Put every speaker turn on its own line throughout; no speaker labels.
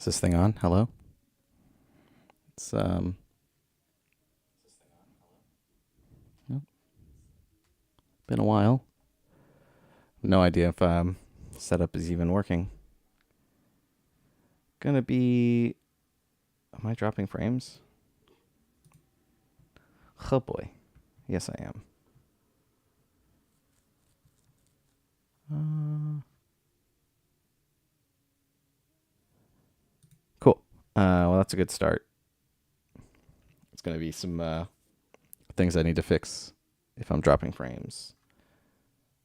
Is this thing on? Hello? It's nope. Been a while. No idea if setup is even working. Gonna be. Am I dropping frames? Oh boy. Yes, I am. Cool. Well, that's a good start. It's gonna be some things I need to fix if I'm dropping frames.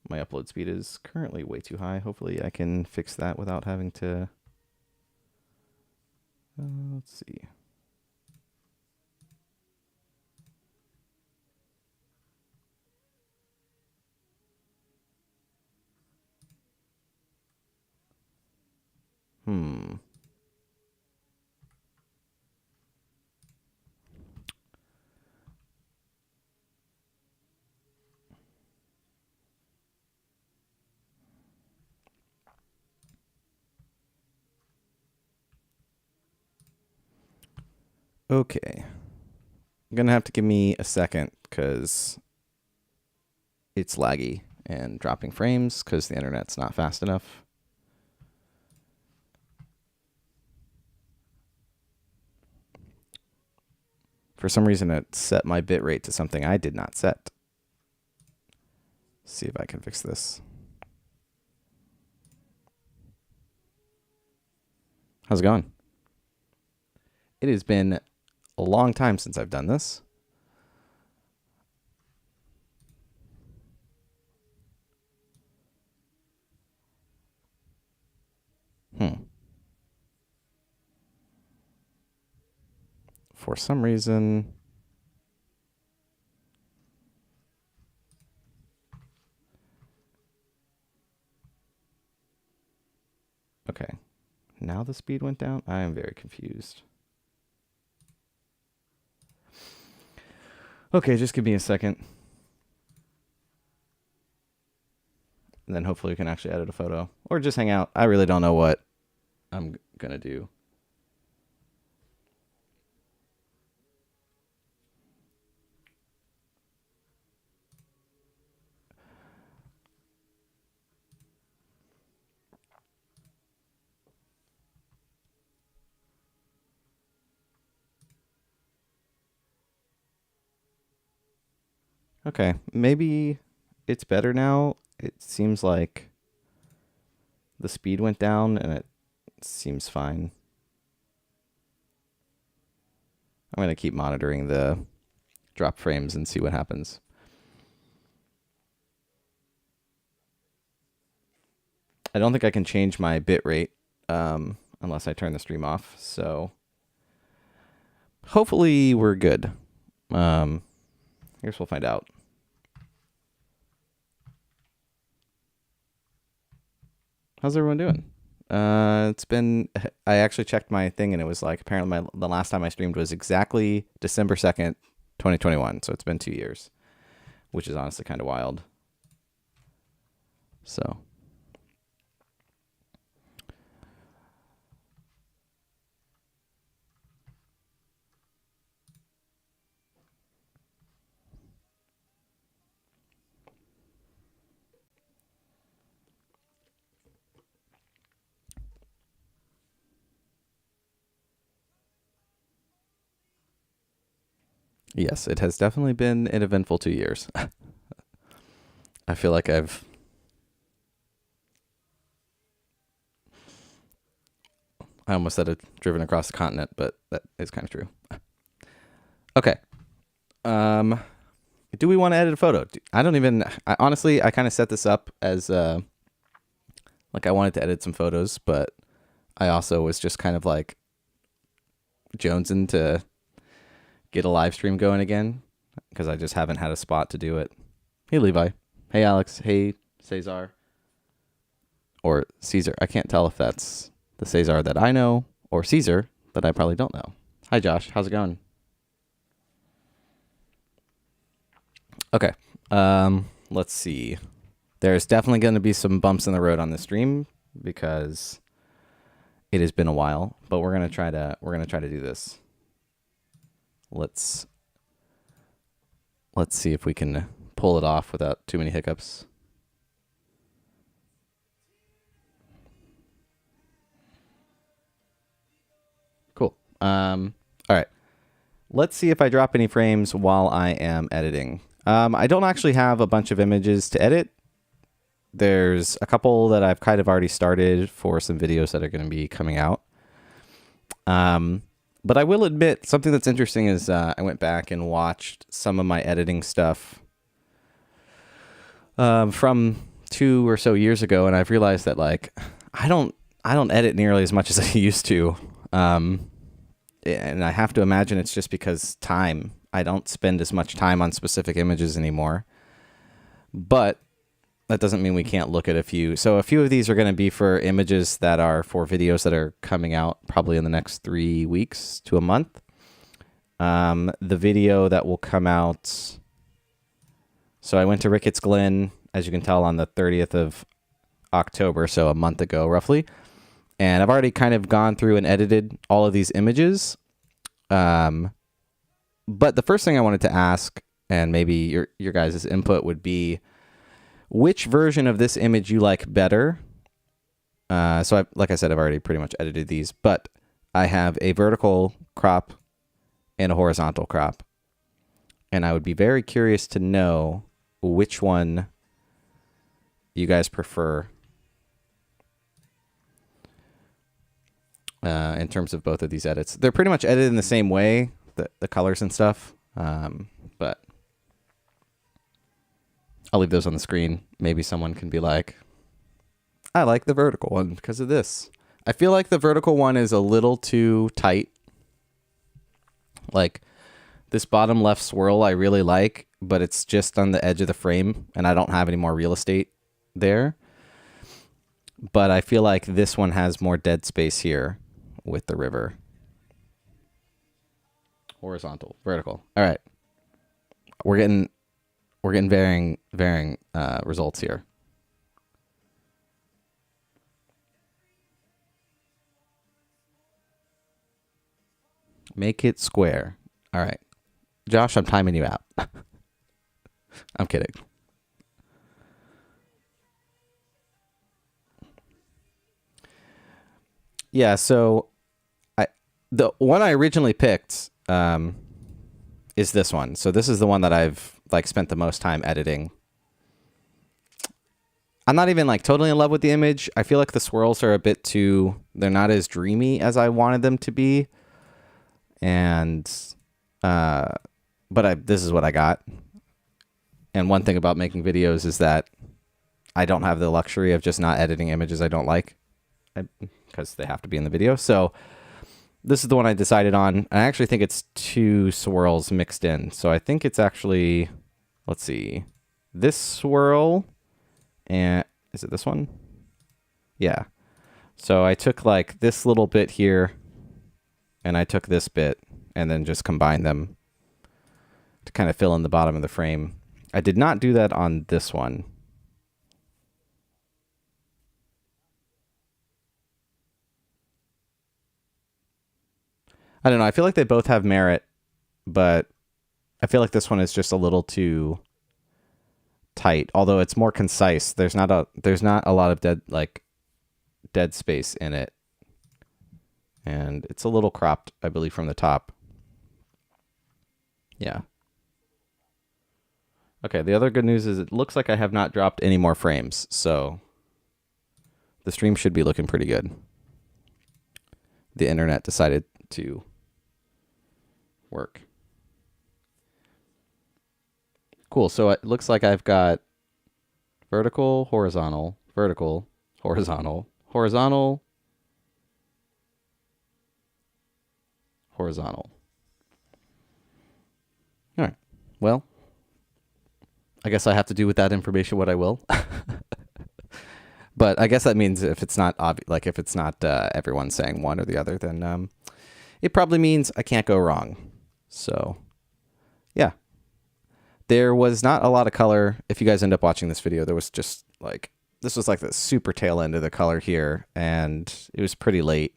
My upload speed is currently way too high. Hopefully I can fix that without having to... let's see. Okay. You're gonna have to give me a second because it's laggy and dropping frames because the internet's not fast enough. For some reason, it set my bitrate to something I did not set. See if I can fix this. How's it going? It has been a long time since I've done this. For some reason... Okay. Now the speed went down? I am very confused. Okay, just give me a second. And then hopefully we can actually edit a photo. Or just hang out. I really don't know what I'm going to do. Okay, maybe it's better now. It seems like the speed went down and it seems fine. I'm going to keep monitoring the drop frames and see what happens. I don't think I can change my bitrate unless I turn the stream off, so hopefully we're good. I guess we'll find out. How's everyone doing? It's been... I actually checked my thing and it was like apparently the last time I streamed was exactly December 2nd, 2021. So it's been 2 years, which is honestly kind of wild. So... Yes, it has definitely been an eventful 2 years. I feel like I almost said I've driven across the continent, but that is kind of true. Okay. Do we want to edit a photo? I don't even... honestly, I kind of set this up as... like I wanted to edit some photos, but I also was just kind of like jonesing to get a live stream going again because I just haven't had a spot to do it. Hey, Levi. Hey, Alex. Hey, 𝐒𝐸𝐤𝐴𝐴𝐸. Or Caesar. I can't tell if that's the 𝐒𝐸𝐴𝐸 that I know or Caesar that I probably don't know. Hi, Josh. How's it going? Okay. Let's see. There's definitely going to be some bumps in the road on the stream because It has been a while, but we're gonna try to do this. Let's see if we can pull it off without too many hiccups. Cool. All right. Let's see if I drop any frames while I am editing. I don't actually have a bunch of images to edit. There's a couple that I've kind of already started for some videos that are going to be coming out. But I will admit, something that's interesting is I went back and watched some of my editing stuff from 2 or so years ago, and I've realized that like I don't edit nearly as much as I used to. And I have to imagine it's just because time. I don't spend as much time on specific images anymore. But that doesn't mean we can't look at a few. So a few of these are going to be for images that are for videos that are coming out probably in the next 3 weeks to a month. The video that will come out. So I went to 𝐒𝐿𝐴𝐚𝐥𝐬, as you can tell, on the 30th of October, so a month ago roughly. And I've already kind of gone through and edited all of these images. But the first thing I wanted to ask, and maybe your guys' input would be, which version of this image you like better? So like I said, I've already pretty much edited these, but I have a vertical crop and a horizontal crop. And I would be very curious to know which one you guys prefer in terms of both of these edits. They're pretty much edited in the same way, the colors and stuff, but I'll leave those on the screen. Maybe someone can be like, I like the vertical one because of this. I feel like the vertical one is a little too tight. Like this bottom left swirl I really like, but it's just on the edge of the frame and I don't have any more real estate there. But I feel like this one has more dead space here with the river. Horizontal, vertical. All right. We're getting varying results here. Make it square. All right. Josh, I'm timing you out. I'm kidding. Yeah, so the one I originally picked is this one. So this is the one that I've like spent the most time editing. I'm not even like totally in love with the image. I feel like the swirls are a bit too, they're not as dreamy as I wanted them to be. And this is what I got. And one thing about making videos is that I don't have the luxury of just not editing images I don't like, because they have to be in the video. So this is the one I decided on. I actually think it's 2 swirls mixed in. So I think it's actually, let's see, this swirl, and is it this one? Yeah. So I took like this little bit here, and I took this bit, and then just combined them to kind of fill in the bottom of the frame. I did not do that on this one. I don't know. I feel like they both have merit, but I feel like this one is just a little too tight. Although it's more concise. There's not a lot of dead space in it, and it's a little cropped, I believe, from the top. Yeah. Okay. The other good news is it looks like I have not dropped any more frames, so the stream should be looking pretty good. The internet decided to work. Cool. So it looks like I've got vertical, horizontal, vertical, horizontal, horizontal, horizontal. All right. Well, I guess I have to do with that information what I will. But I guess that means if it's not obvious, like if it's not everyone saying one or the other, then it probably means I can't go wrong. So, yeah. There was not a lot of color. If you guys end up watching this video, there was just like, this was like the super tail end of the color here, and it was pretty late.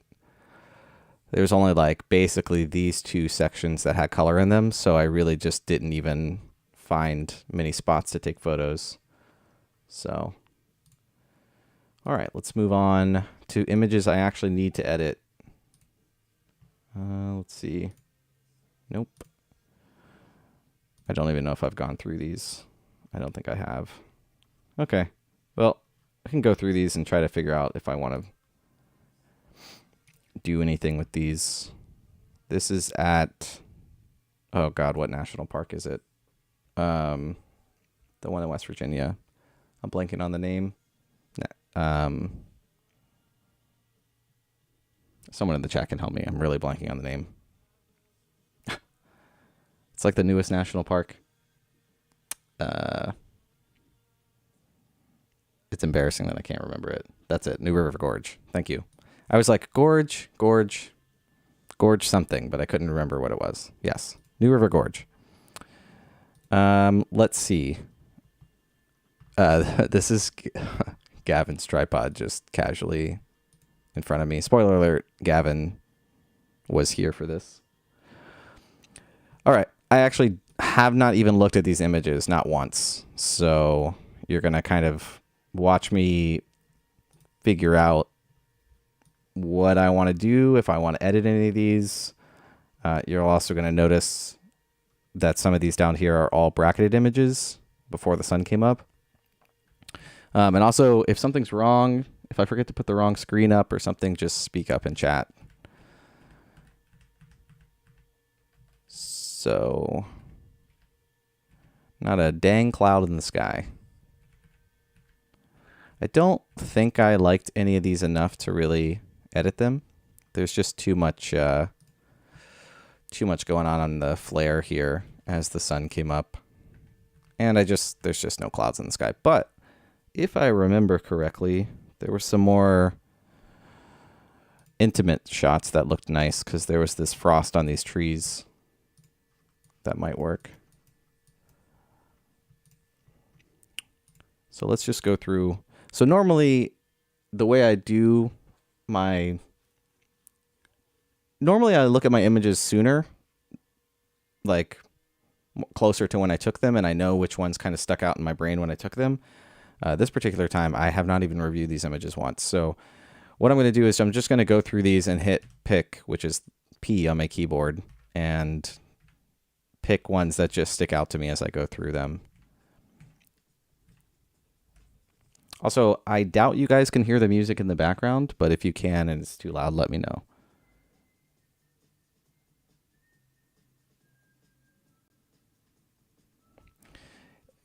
there's only like basically these two sections that had color in them. So I really just didn't even find many spots to take photos. So, all right, let's move on to images I actually need to edit. Let's see. Nope. I don't even know if I've gone through these. I don't think I have. Okay. Well, I can go through these and try to figure out if I want to do anything with these. This is at, oh God, what national park is it? The one in West Virginia. I'm blanking on the name. Someone in the chat can help me. I'm really blanking on the name. It's like the newest national park. It's embarrassing that I can't remember it. That's it. New River Gorge. Thank you. I was like, Gorge something, but I couldn't remember what it was. Yes. New River Gorge. Let's see. This is Gavin's tripod just casually in front of me. Spoiler alert, Gavin was here for this. All right. I actually have not even looked at these images, not once. So you're going to kind of watch me figure out what I want to do, if I want to edit any of these. You're also going to notice that some of these down here are all bracketed images before the sun came up. And also, if something's wrong, if I forget to put the wrong screen up or something, just speak up in chat. So, not a dang cloud in the sky. I don't think I liked any of these enough to really edit them. There's just too much going on the flare here as the sun came up. And there's just no clouds in the sky. But if I remember correctly, there were some more intimate shots that looked nice because there was this frost on these trees. That might work. So let's just go through. So normally the way I do normally I look at my images sooner, like closer to when I took them, and I know which ones kind of stuck out in my brain when I took them. This particular time, I have not even reviewed these images once. So what I'm going to do is I'm just going to go through these and hit pick, which is P on my keyboard, and pick ones that just stick out to me as I go through them. Also, I doubt you guys can hear the music in the background, but if you can and it's too loud, let me know.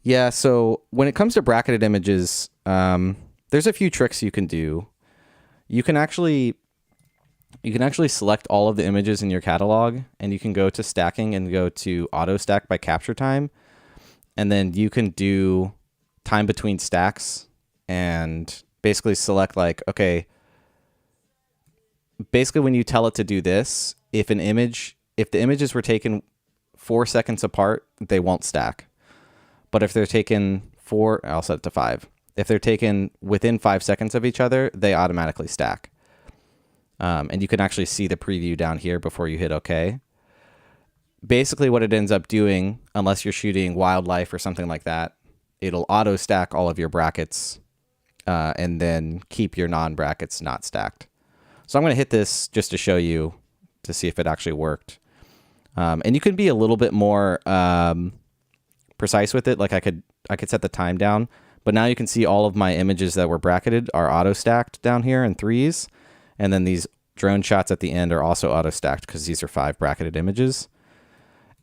Yeah, so when it comes to bracketed images, there's a few tricks you can do. You can actually select all of the images in your catalog, and you can go to stacking and go to auto stack by capture time, and then you can do time between stacks and basically select like, okay, basically when you tell it to do this, if the images were taken 4 seconds apart, they won't stack. But if they're taken I'll set it to 5. If they're taken within 5 seconds of each other, they automatically stack. And you can actually see the preview down here before you hit OK. Basically what it ends up doing, unless you're shooting wildlife or something like that, it'll auto stack all of your brackets and then keep your non-brackets not stacked. So I'm going to hit this just to show you to see if it actually worked. And you can be a little bit more precise with it. Like I could set the time down, but now you can see all of my images that were bracketed are auto stacked down here in 3s. And then these drone shots at the end are also auto stacked because these are 5 bracketed images.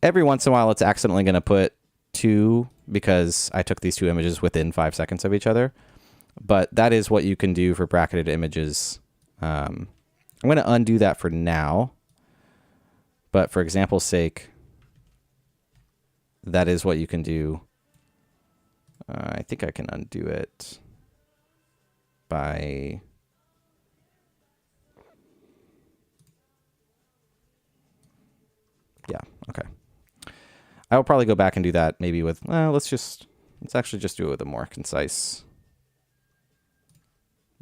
Every once in a while, it's accidentally going to put 2 because I took these 2 images within 5 seconds of each other. But that is what you can do for bracketed images. I'm going to undo that for now. But for example's sake, that is what you can do. I think I can undo it by... Yeah, okay. I will probably go back and do that maybe with, let's actually just do it with a more concise,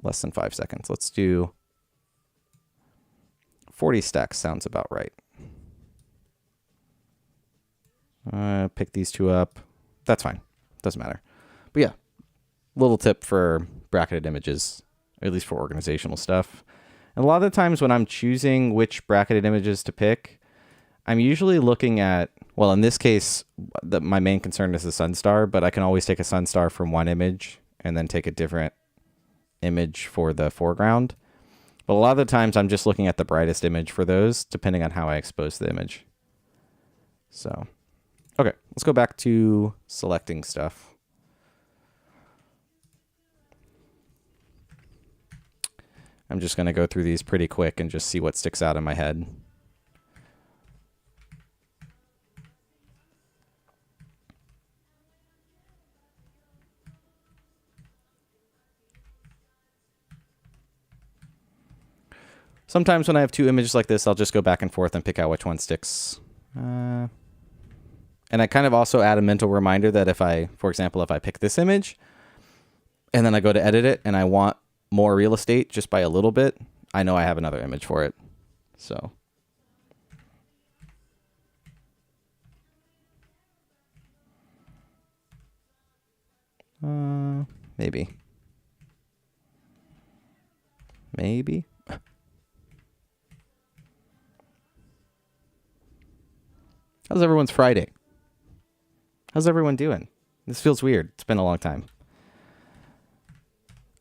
less than 5 seconds. Let's do 40 stacks sounds about right. Pick these two up. That's fine. Doesn't matter. But yeah, little tip for bracketed images, at least for organizational stuff. And a lot of the times when I'm choosing which bracketed images to pick, I'm usually looking at, well, in this case, my main concern is the sun star, but I can always take a sun star from one image and then take a different image for the foreground. But a lot of the times I'm just looking at the brightest image for those, depending on how I expose the image. So, okay, let's go back to selecting stuff. I'm just going to go through these pretty quick and just see what sticks out in my head. Sometimes when I have two images like this, I'll just go back and forth and pick out which one sticks. And I kind of also add a mental reminder that if I, for example, if I pick this image and then I go to edit it and I want more real estate just by a little bit, I know I have another image for it. So. Maybe. Maybe. How's everyone's Friday? How's everyone doing? This feels weird. It's been a long time.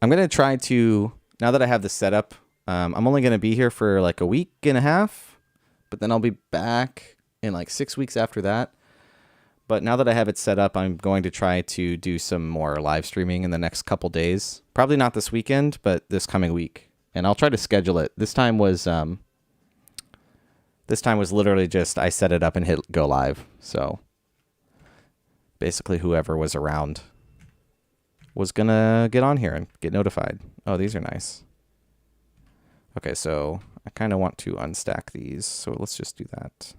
I'm going to try to, now that I have this set up, I'm only going to be here for like a week and a half, but then I'll be back in like 6 weeks after that. But now that I have it set up, I'm going to try to do some more live streaming in the next couple days. Probably not this weekend, but this coming week. And I'll try to schedule it. This time was literally just I set it up and hit go live. So basically whoever was around was going to get on here and get notified. Oh, these are nice. Okay, so I kind of want to unstack these. So let's just do that.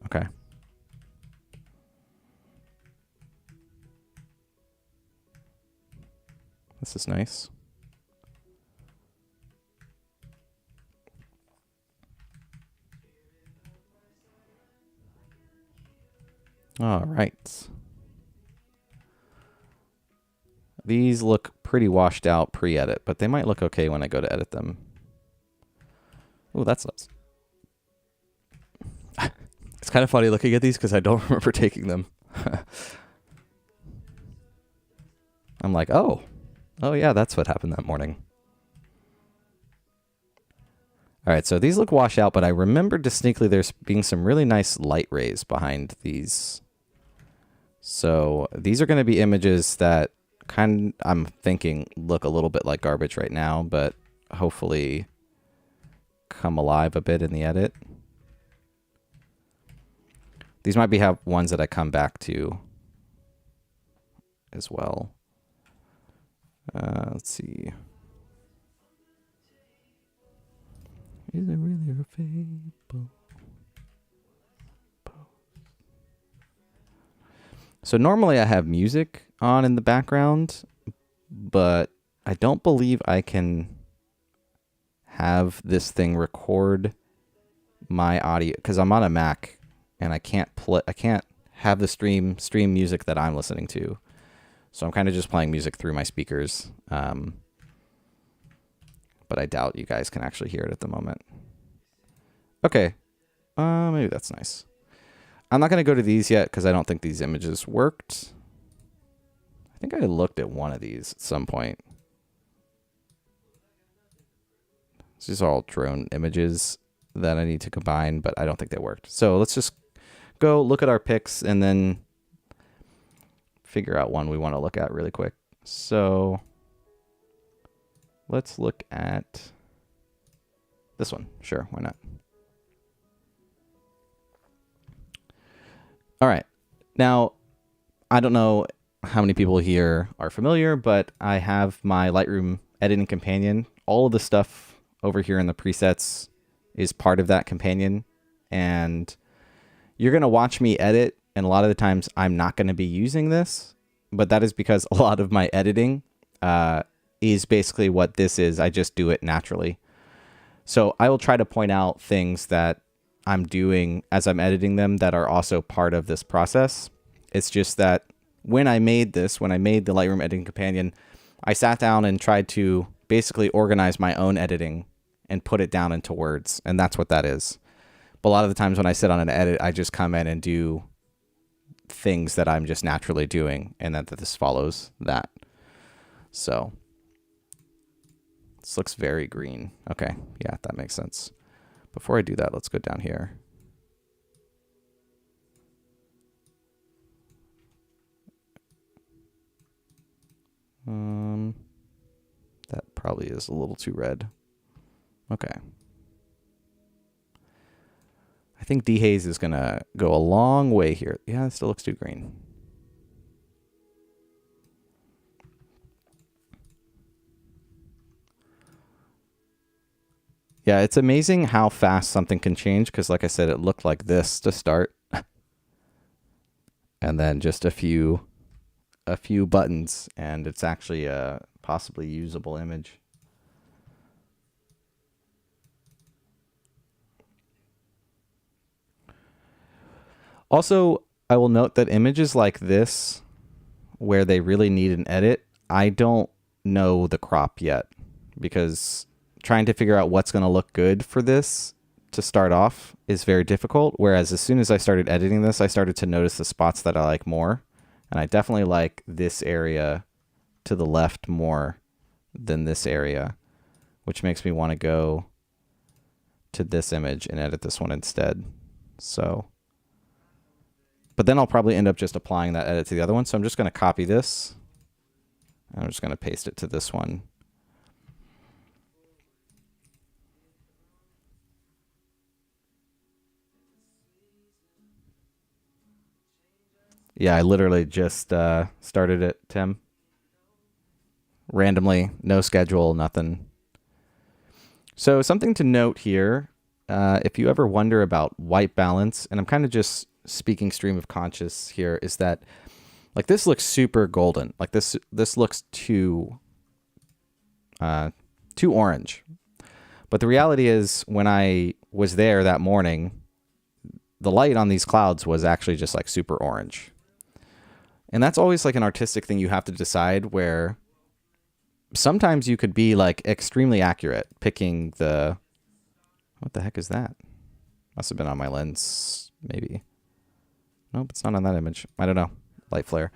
Okay. This is nice. All right. These look pretty washed out pre-edit, but they might look okay when I go to edit them. Oh, that's nice. It's kind of funny looking at these because I don't remember taking them. I'm like, oh yeah, that's what happened that morning. All right, so these look washed out, but I remember distinctly there's being some really nice light rays behind these. So these are going to be images that I'm thinking look a little bit like garbage right now, but hopefully come alive a bit in the edit. These might be ones that I come back to as well. Let's see. Is it really a fable? So normally I have music on in the background, but I don't believe I can have this thing record my audio because I'm on a Mac and I can't have the stream music that I'm listening to. So I'm kind of just playing music through my speakers. But I doubt you guys can actually hear it at the moment. Okay. Maybe that's nice. I'm not going to go to these yet because I don't think these images worked. I think I looked at one of these at some point. These are all drone images that I need to combine, but I don't think they worked. So let's just go look at our picks and then figure out one we want to look at really quick. So let's look at this one. Sure, why not? All right. Now, I don't know how many people here are familiar, but I have my Lightroom editing companion. All of the stuff over here in the presets is part of that companion. And you're going to watch me edit, and a lot of the times I'm not going to be using this, but that is because a lot of my editing is basically what this is. I just do it naturally. So I will try to point out things that I'm doing as I'm editing them that are also part of this process. It's just that when I made this, when I made the Lightroom Editing Companion, I sat down and tried to basically organize my own editing and put it down into words, and that's what that is. But a lot of the times when I sit on an edit, I just come in and do things that I'm just naturally doing, and that this follows that. So this looks very green. Okay, yeah, that makes sense. Before I do that, let's go down here. That probably is a little too red. Okay. I think dehaze is going to go a long way here. Yeah, it still looks too green. Yeah, it's amazing how fast something can change, because like I said, it looked like this to start. And then just a few buttons, and it's actually a possibly usable image. Also, I will note that images like this, where they really need an edit, I don't know the crop yet, because trying to figure out what's going to look good for this to start off is very difficult. Whereas as soon as I started editing this, I started to notice the spots that I like more. And I definitely like this area to the left more than this area, which makes me want to go to this image and edit this one instead. So, but then I'll probably end up just applying that edit to the other one. So I'm just going to copy this. And I'm just going to paste it to this one. Yeah, I literally just started it, Tim. Randomly, no schedule, nothing. So something to note here, if you ever wonder about white balance, and I'm kind of just speaking stream of conscious here, is that like this looks super golden. Like this looks too orange. But the reality is, when I was there that morning, the light on these clouds was actually just like super orange. And that's always like an artistic thing you have to decide, where sometimes you could be like extremely accurate picking the, what the heck is that? Must have been on my lens, maybe. Nope, it's not on that image. I don't know. Light flare.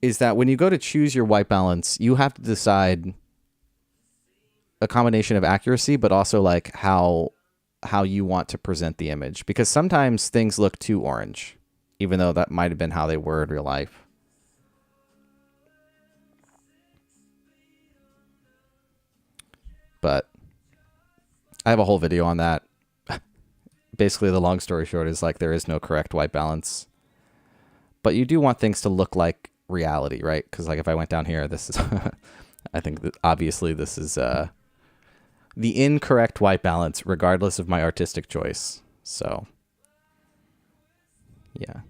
Is that when you go to choose your white balance, you have to decide a combination of accuracy, but also like how you want to present the image. Because sometimes things look too orange, even though that might have been how they were in real life. But I have a whole video on that. Basically, the long story short is like there is no correct white balance. But you do want things to look like reality, right? Because like if I went down here, this is, I think that obviously this is the incorrect white balance, regardless of my artistic choice. So, yeah.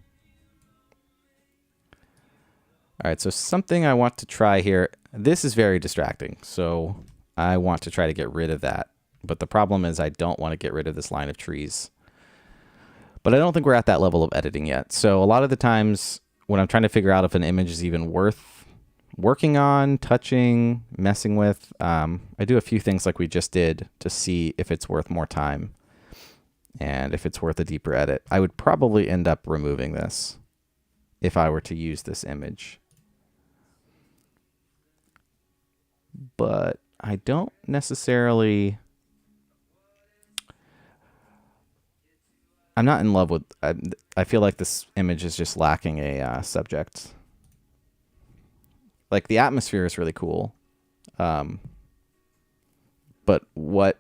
All right, so something I want to try here. This is very distracting, so I want to try to get rid of that. But the problem is I don't want to get rid of this line of trees. But I don't think we're at that level of editing yet. So a lot of the times when I'm trying to figure out if an image is even worth working on, touching, messing with, I do a few things like we just did to see if it's worth more time and if it's worth a deeper edit. I would probably end up removing this if I were to use this image. But I don't necessarily... I'm not in love with... I feel like this image is just lacking a subject. Like, the atmosphere is really cool. But what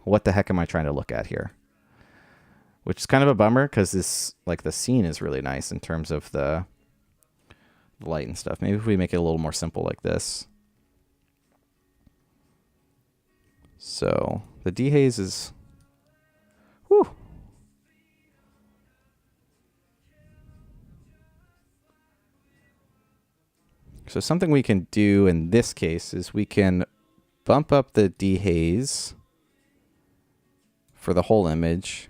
the heck am I trying to look at here? Which is kind of a bummer, because this, like, the scene is really nice in terms of the light and stuff. Maybe if we make it a little more simple like this. So the dehaze is, whew. So something we can do in this case is we can bump up the dehaze for the whole image.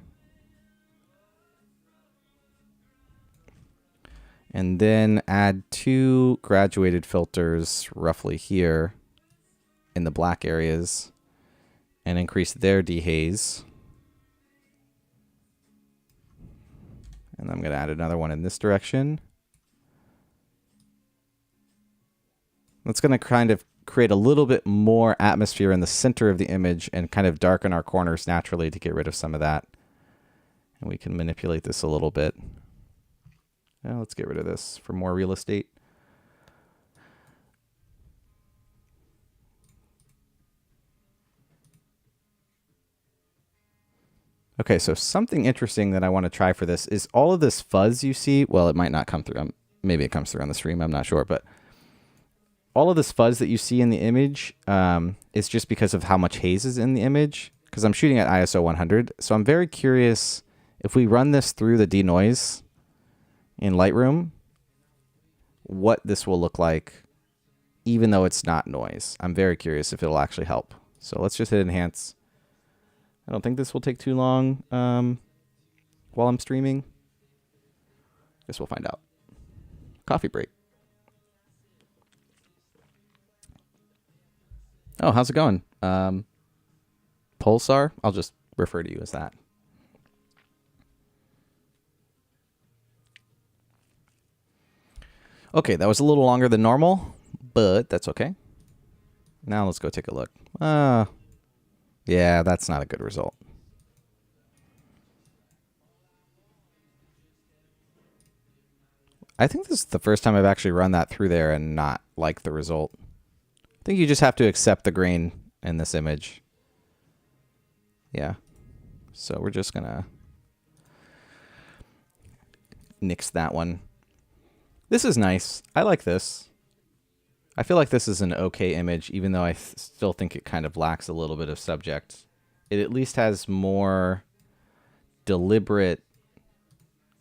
And then add 2 graduated filters roughly here in the black areas and increase their dehaze. And I'm going to add another one in this direction. That's going to kind of create a little bit more atmosphere in the center of the image and kind of darken our corners naturally to get rid of some of that. And we can manipulate this a little bit. Now let's get rid of this for more real estate. Okay, so something interesting that I want to try for this is all of this fuzz you see. Well, it might not come through. Maybe it comes through on the stream. I'm not sure. But all of this fuzz that you see in the image is just because of how much haze is in the image, because I'm shooting at ISO 100. So I'm very curious if we run this through the denoise in Lightroom, what this will look like, even though it's not noise. I'm very curious if it'll actually help. So let's just hit enhance. I don't think this will take too long while I'm streaming. Guess we'll find out. Coffee break. Oh, how's it going? Pulsar? I'll just refer to you as that. Okay, that was a little longer than normal, but that's okay. Now let's go take a look. Yeah, that's not a good result. I think this is the first time I've actually run that through there and not like the result. I think you just have to accept the grain in this image. Yeah. So we're just going to nix that one. This is nice. I like this. I feel like this is an okay image, even though I still think it kind of lacks a little bit of subject. It at least has more deliberate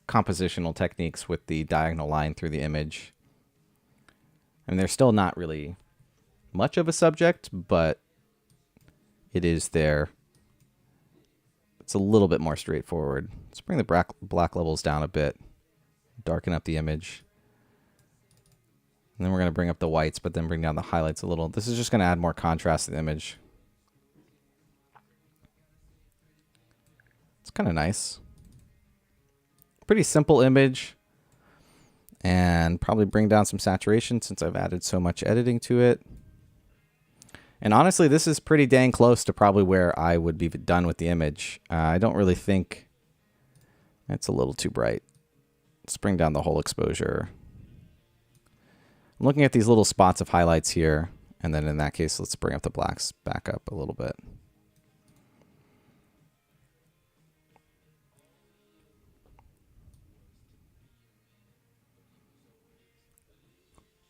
compositional techniques with the diagonal line through the image. I mean, there's still not really much of a subject, but it is there. It's a little bit more straightforward. Let's bring the black levels down a bit, darken up the image. And then we're going to bring up the whites, but then bring down the highlights a little. This is just going to add more contrast to the image. It's kind of nice. Pretty simple image. And probably bring down some saturation since I've added so much editing to it. And honestly, this is pretty dang close to probably where I would be done with the image. I don't really think it's a little too bright. Let's bring down the whole exposure. I'm looking at these little spots of highlights here, and then in that case, let's bring up the blacks back up a little bit.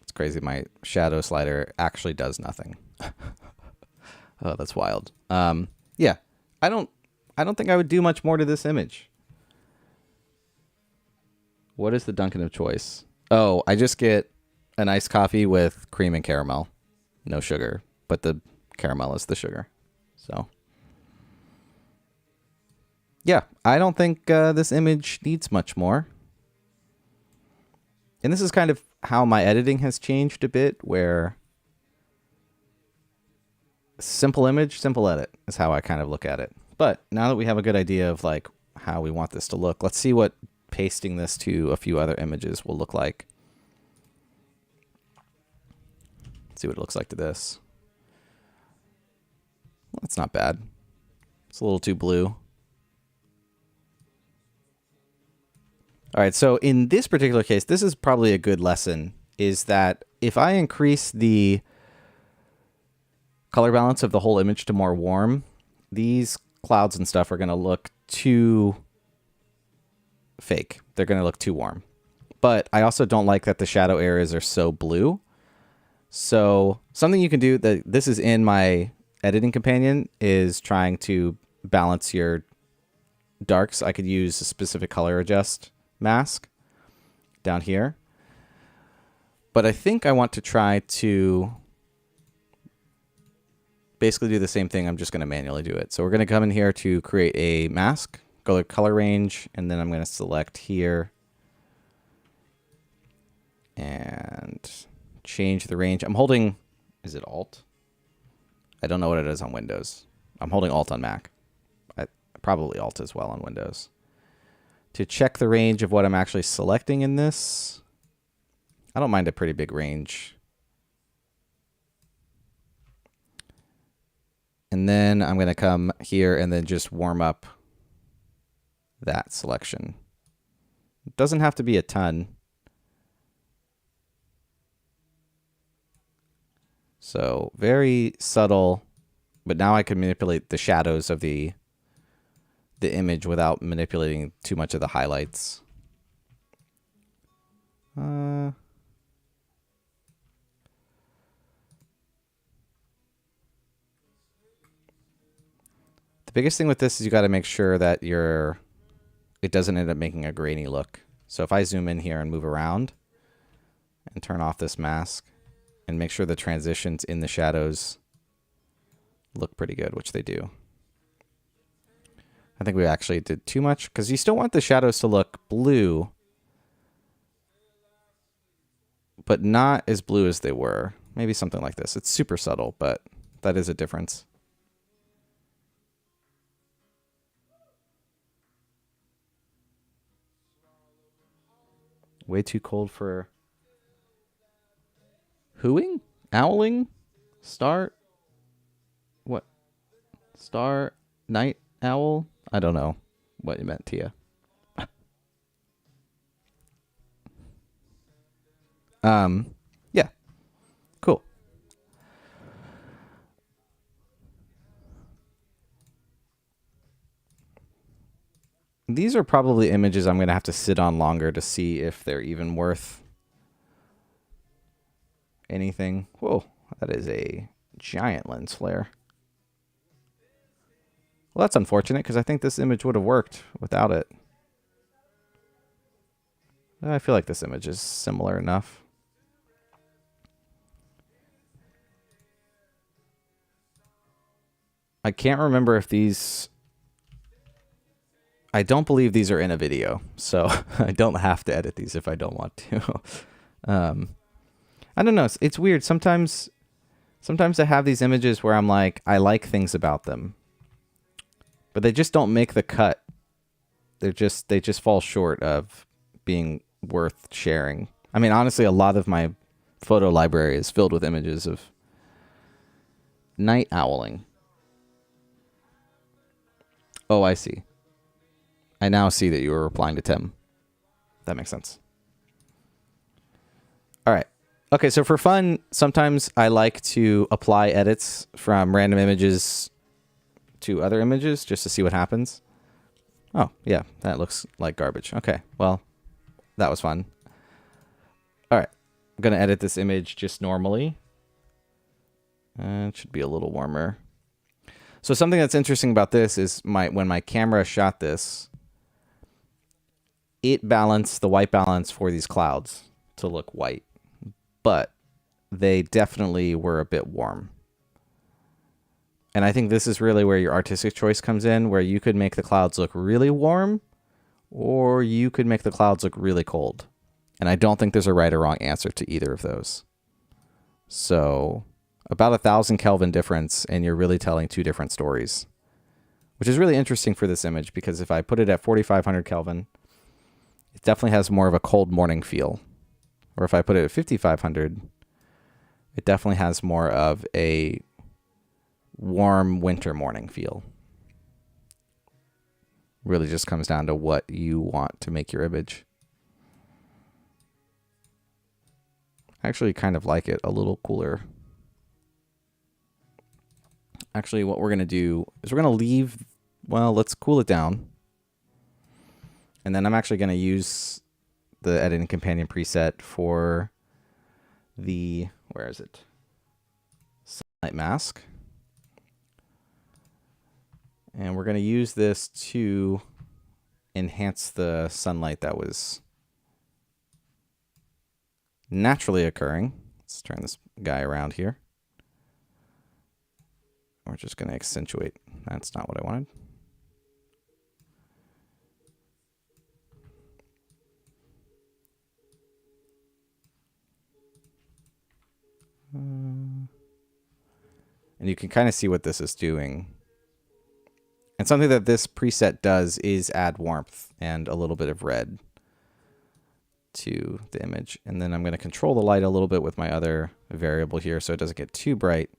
It's crazy. My shadow slider actually does nothing. Oh, that's wild. Yeah, I don't think I would do much more to this image. What is the Dunkin' of choice? Oh, I just get an iced coffee with cream and caramel. No sugar, but the caramel is the sugar. So, yeah, I don't think this image needs much more. And this is kind of how my editing has changed a bit, where simple image, simple edit is how I kind of look at it. But now that we have a good idea of like how we want this to look, let's see what pasting this to a few other images will look like. Let's see what it looks like to this. Well, that's not bad. It's a little too blue. All right, so in this particular case, this is probably a good lesson, is that if I increase the color balance of the whole image to more warm, these clouds and stuff are going to look too fake. They're going to look too warm. But I also don't like that the shadow areas are so blue. So something you can do, that this is in my editing companion is trying to balance your darks. I could use a specific color adjust mask down here. But I think I want to try to basically do the same thing. I'm just going to manually do it. So we're going to come in here to create a mask, go to color range, and then I'm going to select here and change the range. I'm holding, is it Alt? I don't know what it is on Windows. I'm holding Alt on Mac. Probably Alt as well on Windows. To check the range of what I'm actually selecting in this, I don't mind a pretty big range. And then I'm going to come here and then just warm up that selection. It doesn't have to be a ton. So very subtle, but now I can manipulate the shadows of the image without manipulating too much of the highlights. The biggest thing with this is you got to make sure that it doesn't end up making a grainy look. So if I zoom in here and move around and turn off this mask and make sure the transitions in the shadows look pretty good, which they do. I think we actually did too much because you still want the shadows to look blue, but not as blue as they were. Maybe something like this. It's super subtle, but that is a difference. Way too cold for 𝐒𝐤𝐚𝐥𝐬ing? Owling? Star? What? Star? Night owl? I don't know what you meant, Tia. Yeah. Cool. These are probably images I'm going to have to sit on longer to see if they're even worth anything. Whoa, that is a giant lens flare. Well, that's unfortunate because I think this image would have worked without it. I feel like this image is similar enough. I can't remember if these... I don't believe these are in a video, so I don't have to edit these if I don't want to. I don't know. It's weird. Sometimes I have these images where I'm like, I like things about them, but they just don't make the cut. They just fall short of being worth sharing. I mean, honestly, a lot of my photo library is filled with images of night owling. Oh, I see. I now see that you were replying to Tim. That makes sense. All right. Okay, so for fun, sometimes I like to apply edits from random images to other images just to see what happens. Oh, yeah, that looks like garbage. Okay, well, that was fun. All right, I'm going to edit this image just normally. It should be a little warmer. So something that's interesting about this is when my camera shot this, it balanced the white balance for these clouds to look white, but they definitely were a bit warm. And I think this is really where your artistic choice comes in, where you could make the clouds look really warm, or you could make the clouds look really cold. And I don't think there's a right or wrong answer to either of those. So about 1,000 Kelvin difference, and you're really telling two different stories, which is really interesting for this image, because if I put it at 4,500 Kelvin, it definitely has more of a cold morning feel. Or if I put it at 5,500, it definitely has more of a warm winter morning feel. Really just comes down to what you want to make your image. I actually kind of like it a little cooler. Actually, what we're going to do is we're going to leave, well, let's cool it down. And then I'm actually going to use the editing companion preset for the, where is it? Sunlight mask. And we're going to use this to enhance the sunlight that was naturally occurring. Let's turn this guy around here. We're just going to accentuate. That's not what I wanted. And you can kind of see what this is doing. And something that this preset does is add warmth and a little bit of red to the image. And then I'm going to control the light a little bit with my other variable here so it doesn't get too bright.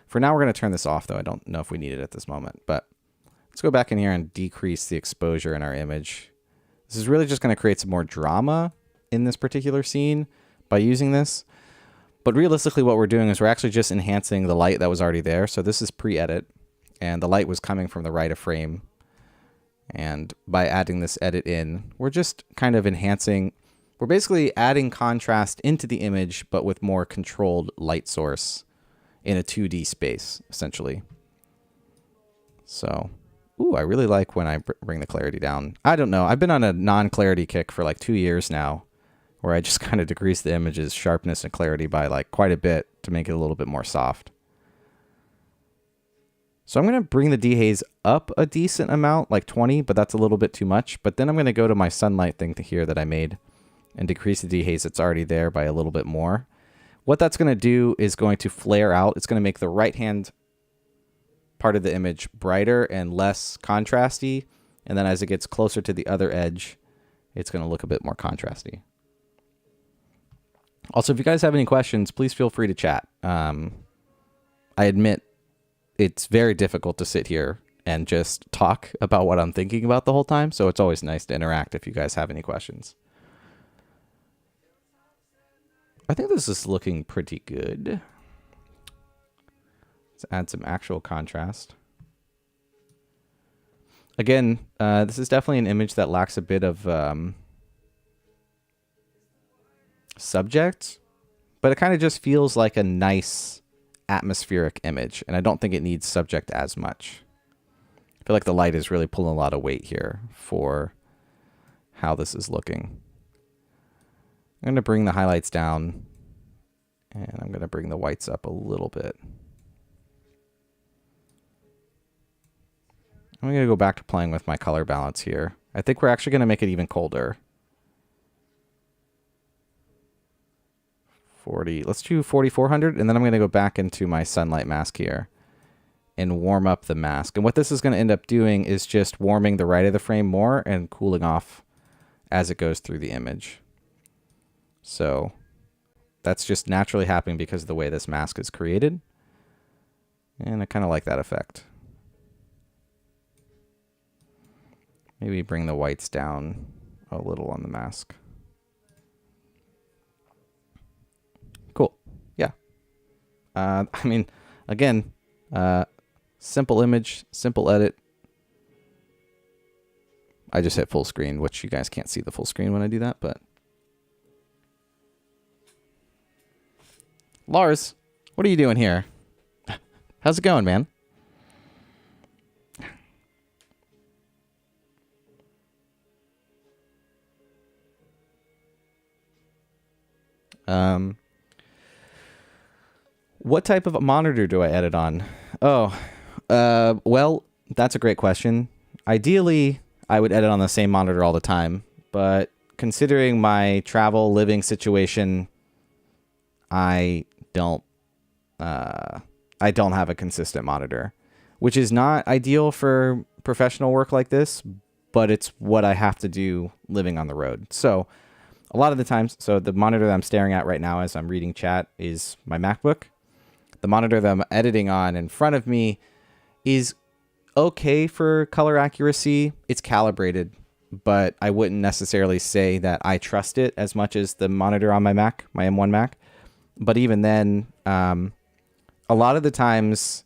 For now, we're going to turn this off, though. I don't know if we need it at this moment. But let's go back in here and decrease the exposure in our image. This is really just going to create some more drama in this particular scene by using this. But realistically, what we're doing is we're actually just enhancing the light that was already there. So this is pre-edit, and the light was coming from the right of frame. And by adding this edit in, we're just kind of enhancing. We're basically adding contrast into the image, but with more controlled light source in a 2D space, essentially. So, ooh, I really like when I bring the clarity down. I don't know. I've been on a non-clarity kick for like 2 years now, where I just kind of decrease the image's sharpness and clarity by like quite a bit to make it a little bit more soft. So I'm going to bring the dehaze up a decent amount, like 20, but that's a little bit too much. But then I'm going to go to my sunlight thing here that I made and decrease the dehaze that's already there by a little bit more. What that's going to do is going to flare out. It's going to make the right-hand part of the image brighter and less contrasty. And then as it gets closer to the other edge, it's going to look a bit more contrasty. Also, if you guys have any questions, please feel free to chat. I admit it's very difficult to sit here and just talk about what I'm thinking about the whole time. So it's always nice to interact if you guys have any questions. I think this is looking pretty good. Let's add some actual contrast. Again, this is definitely an image that lacks a bit of subject, but it kind of just feels like a nice atmospheric image, and I don't think it needs subject as much. I feel like the light is really pulling a lot of weight here for how this is looking. I'm going to bring the highlights down, and I'm going to bring the whites up a little bit. I'm going to go back to playing with my color balance here. I think we're actually going to make it even colder. 40. Let's do 4400, and then I'm going to go back into my sunlight mask here and warm up the mask. And what this is going to end up doing is just warming the right of the frame more and cooling off as it goes through the image. So that's just naturally happening because of the way this mask is created. And I kind of like that effect. Maybe bring the whites down a little on the mask. Cool. Yeah. I mean, again, simple image, simple edit. I just hit full screen, which you guys can't see the full screen when I do that, but. Lars, what are you doing here? How's it going, man? What type of monitor do I edit on? Oh, well, that's a great question. Ideally, I would edit on the same monitor all the time, but considering my travel living situation, I don't have a consistent monitor, which is not ideal for professional work like this, but it's what I have to do living on the road. So a lot of the times, so the monitor that I'm staring at right now as I'm reading chat is my MacBook. The monitor that I'm editing on in front of me is okay for color accuracy. It's calibrated, but I wouldn't necessarily say that I trust it as much as the monitor on my Mac, my M1 Mac. But even then, a lot of the times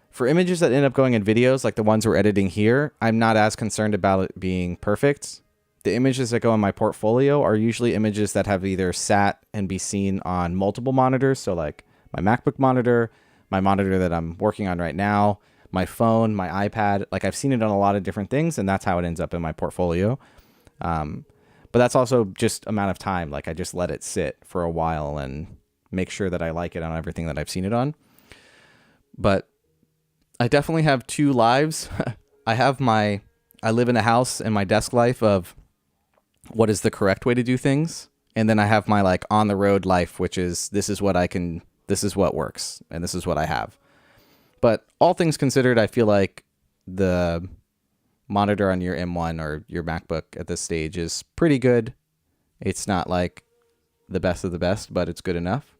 for images that end up going in videos, like the ones we're editing here, I'm not as concerned about it being perfect. The images that go in my portfolio are usually images that have either sat and be seen on multiple monitors. So like my MacBook monitor, my monitor that I'm working on right now, my phone, my iPad. Like I've seen it on a lot of different things, and that's how it ends up in my portfolio. But that's also just amount of time. Like I just let it sit for a while and make sure that I like it on everything that I've seen it on. But I definitely have two lives. I live in a house in my desk life of what is the correct way to do things. And then I have my like on the road life, which is this is what works, and this is what I have. But all things considered, I feel like the monitor on your M1 or your MacBook at this stage is pretty good. It's not like the best of the best, but it's good enough.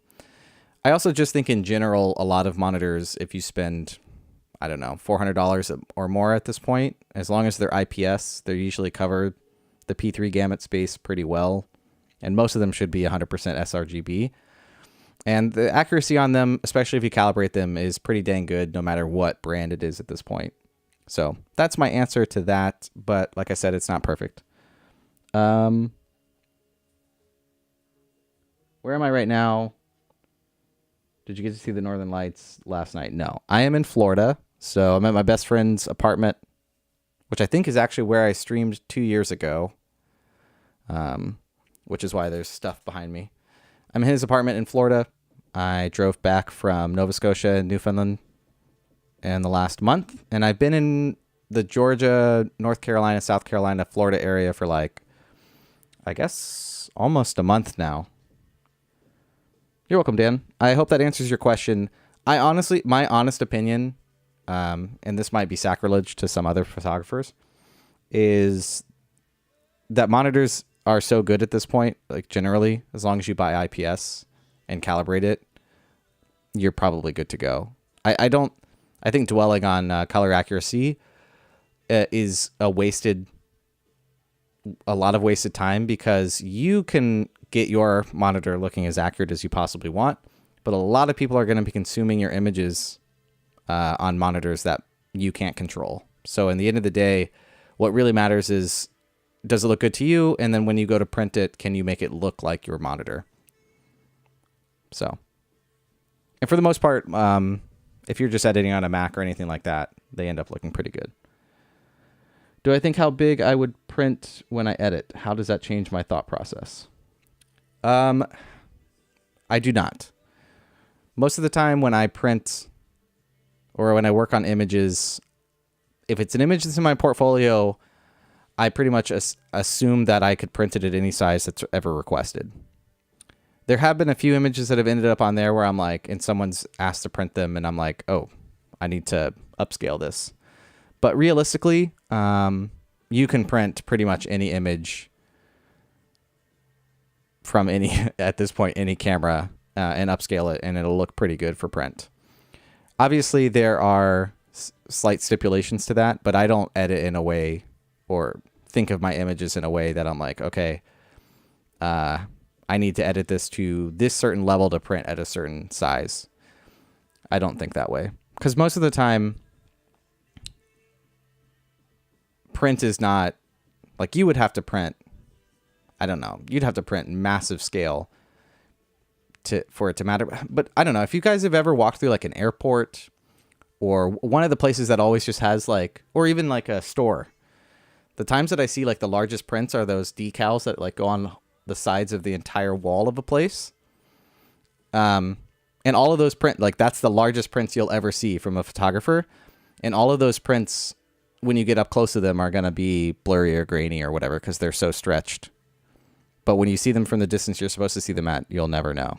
I also just think in general, a lot of monitors, if you spend, I don't know, $400 or more at this point, as long as they're IPS, they usually cover the P3 gamut space pretty well. And most of them should be 100% sRGB. And the accuracy on them, especially if you calibrate them, is pretty dang good no matter what brand it is at this point. So that's my answer to that. But like I said, it's not perfect. Where am I right now? Did you get to see the Northern Lights last night? No. I am in Florida. So I'm at my best friend's apartment, which I think is actually where I streamed 2 years ago. Which is why there's stuff behind me. I'm in his apartment in Florida. I drove back from Nova Scotia and Newfoundland in the last month. And I've been in the Georgia, North Carolina, South Carolina, Florida area for like, I guess, almost a month now. You're welcome, Dan. I hope that answers your question. My honest opinion, and this might be sacrilege to some other photographers, is that monitors are so good at this point, like generally, as long as you buy IPS and calibrate it, you're probably good to go. I think dwelling on color accuracy is a lot of wasted time, because you can get your monitor looking as accurate as you possibly want, but a lot of people are going to be consuming your images on monitors that you can't control. So in the end of the day, what really matters is, does it look good to you? And then when you go to print it, can you make it look like your monitor? So, and for the most part, if you're just editing on a Mac or anything like that, they end up looking pretty good. Do I think how big I would print when I edit? How does that change my thought process? I do not. Most of the time when I print or when I work on images, if it's an image that's in my portfolio, I pretty much assume that I could print it at any size that's ever requested. There have been a few images that have ended up on there where I'm like, and someone's asked to print them, and I'm like, oh, I need to upscale this. But realistically, you can print pretty much any image from at this point, any camera, and upscale it, and it'll look pretty good for print. Obviously, there are slight stipulations to that, but I don't edit in a way or think of my images in a way that I'm like, okay, I need to edit this to this certain level to print at a certain size. I don't think that way, because most of the time, print is not like, you would have to print, I don't know, you'd have to print massive scale for it to matter. But I don't know if you guys have ever walked through like an airport or one of the places that always just has like, or even like a store. The times that I see like the largest prints are those decals that like go on the sides of the entire wall of a place. And all of those like that's the largest prints you'll ever see from a photographer. And all of those prints, when you get up close to them, are going to be blurry or grainy or whatever, because they're so stretched. But when you see them from the distance you're supposed to see them at, you'll never know.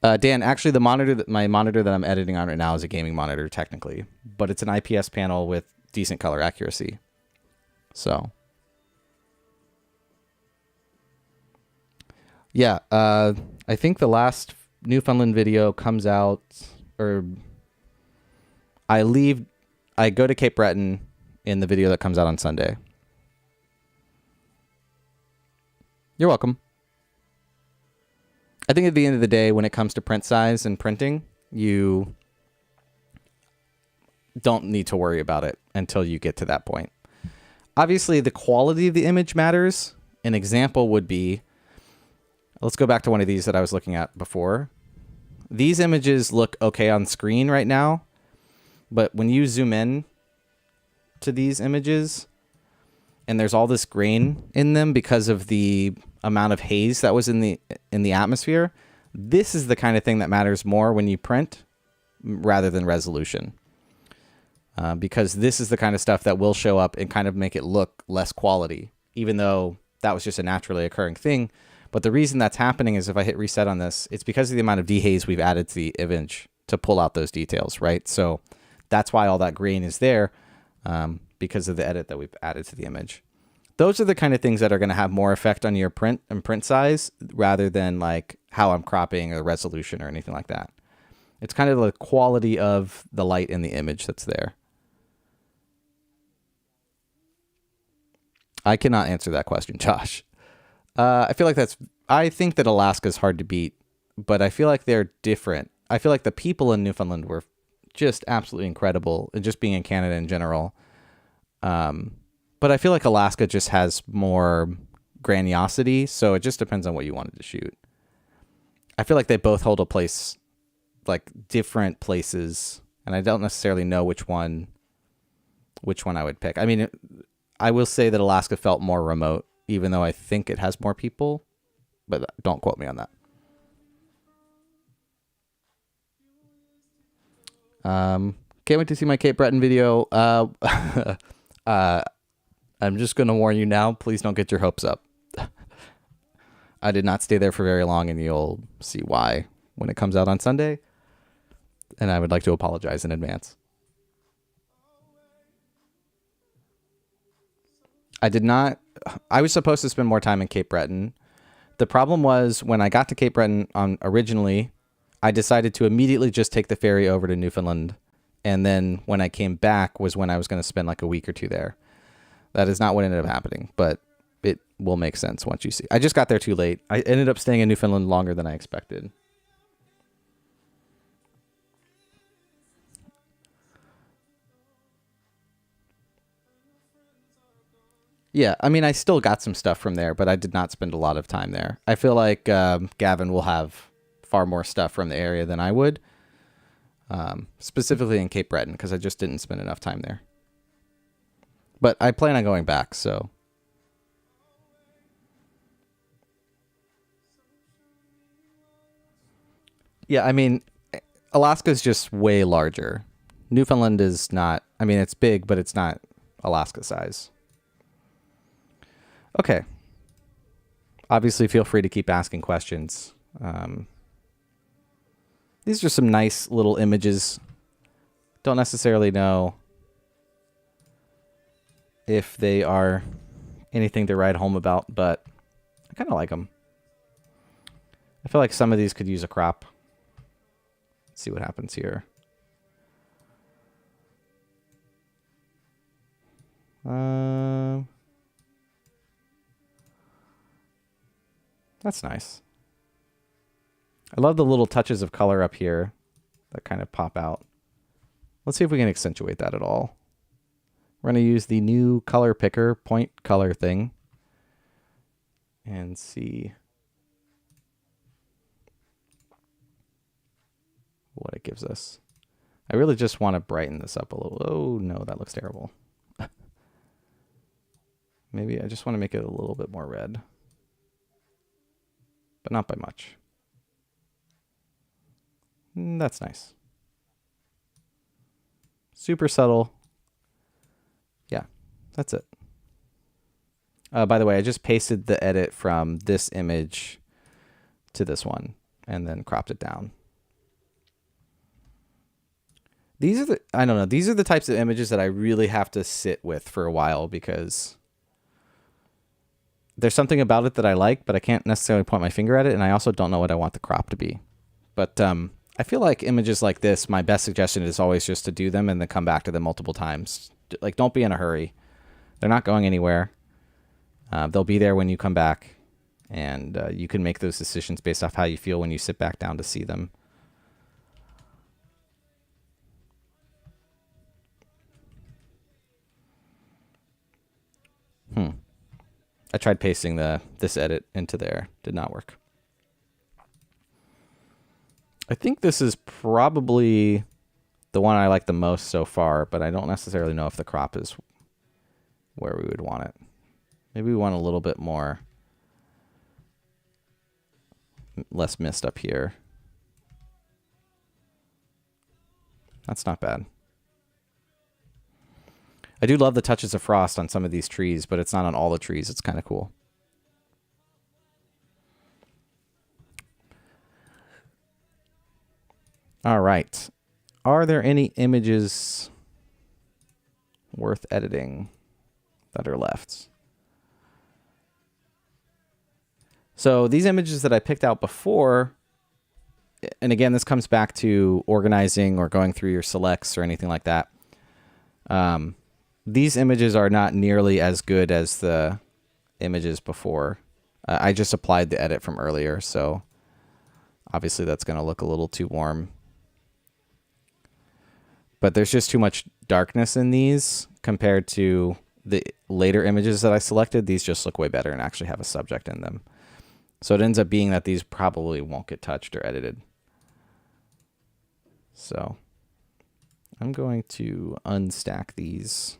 Dan, actually, my monitor that I'm editing on right now is a gaming monitor, technically, but it's an IPS panel with decent color accuracy. So, yeah, I think the last Newfoundland video comes out, or I go to Cape Breton in the video that comes out on Sunday. You're welcome. I think at the end of the day, when it comes to print size and printing, you don't need to worry about it until you get to that point. Obviously, the quality of the image matters. An example would be, let's go back to one of these that I was looking at before. these images look okay on screen right now, but when you zoom in to these images and there's all this grain in them because of the amount of haze that was in the atmosphere, this is the kind of thing that matters more when you print rather than resolution. Because this is the kind of stuff that will show up and kind of make it look less quality, even though that was just a naturally occurring thing. But the reason that's happening is if I hit reset on this, it's because of the amount of dehaze we've added to the image to pull out those details, right? So that's why all that grain is there, because of the edit that we've added to the image. Those are the kind of things that are going to have more effect on your print and print size rather than like how I'm cropping or resolution or anything like that. It's kind of the quality of the light in the image that's there. I cannot answer that question, Josh. I feel like I think that Alaska is hard to beat, but I feel like they're different. I feel like the people in Newfoundland were just absolutely incredible, and just being in Canada in general. But I feel like Alaska just has more grandiosity, so it just depends on what you wanted to shoot. I feel like they both hold a place, like different places, and I don't necessarily know which one I would pick. I mean, I will say that Alaska felt more remote, even though I think it has more people, but don't quote me on that. Can't wait to see my Cape Breton video. I'm just going to warn you now, please don't get your hopes up. I did not stay there for very long, and you'll see why when it comes out on Sunday. And I would like to apologize in advance. I was supposed to spend more time in Cape Breton. The problem was when I got to Cape Breton originally, I decided to immediately just take the ferry over to Newfoundland. And then when I came back was when I was going to spend like a week or two there. That is not what ended up happening, but it will make sense once you see. I just got there too late. I ended up staying in Newfoundland longer than I expected. Yeah, I mean, I still got some stuff from there, but I did not spend a lot of time there. I feel like Gavin will have far more stuff from the area than I would, specifically in Cape Breton, because I just didn't spend enough time there. But I plan on going back, so. Yeah, I mean, Alaska's just way larger. Newfoundland is not, I mean, it's big, but it's not Alaska size. Okay. Obviously, feel free to keep asking questions. These are some nice little images. Don't necessarily know if they are anything to write home about, but I kind of like them. I feel like some of these could use a crop. Let's see what happens here. That's nice. I love the little touches of color up here that kind of pop out. Let's see if we can accentuate that at all. We're going to use the new color picker point color thing and see what it gives us. I really just want to brighten this up a little. Oh no, that looks terrible. Maybe I just want to make it a little bit more red, but not by much. That's nice. Super subtle. Yeah, that's it. By the way, I just pasted the edit from this image to this one and then cropped it down. These are I don't know, these are the types of images that I really have to sit with for a while because there's something about it that I like, but I can't necessarily point my finger at it, and I also don't know what I want the crop to be. But I feel like images like this, my best suggestion is always just to do them and then come back to them multiple times. Like, don't be in a hurry. They're not going anywhere. They'll be there when you come back, and you can make those decisions based off how you feel when you sit back down to see them. I tried pasting this edit into there. Did not work. I think this is probably the one I like the most so far, but I don't necessarily know if the crop is where we would want it. Maybe we want a little bit more, less mist up here. That's not bad. I do love the touches of frost on some of these trees, but it's not on all the trees. It's kind of cool. All right. Are there any images worth editing that are left? So these images that I picked out before, and again, this comes back to organizing or going through your selects or anything like that. These images are not nearly as good as the images before. I just applied the edit from earlier, so obviously that's going to look a little too warm. But there's just too much darkness in these compared to the later images that I selected. These just look way better and actually have a subject in them. So it ends up being that these probably won't get touched or edited. So I'm going to unstack these.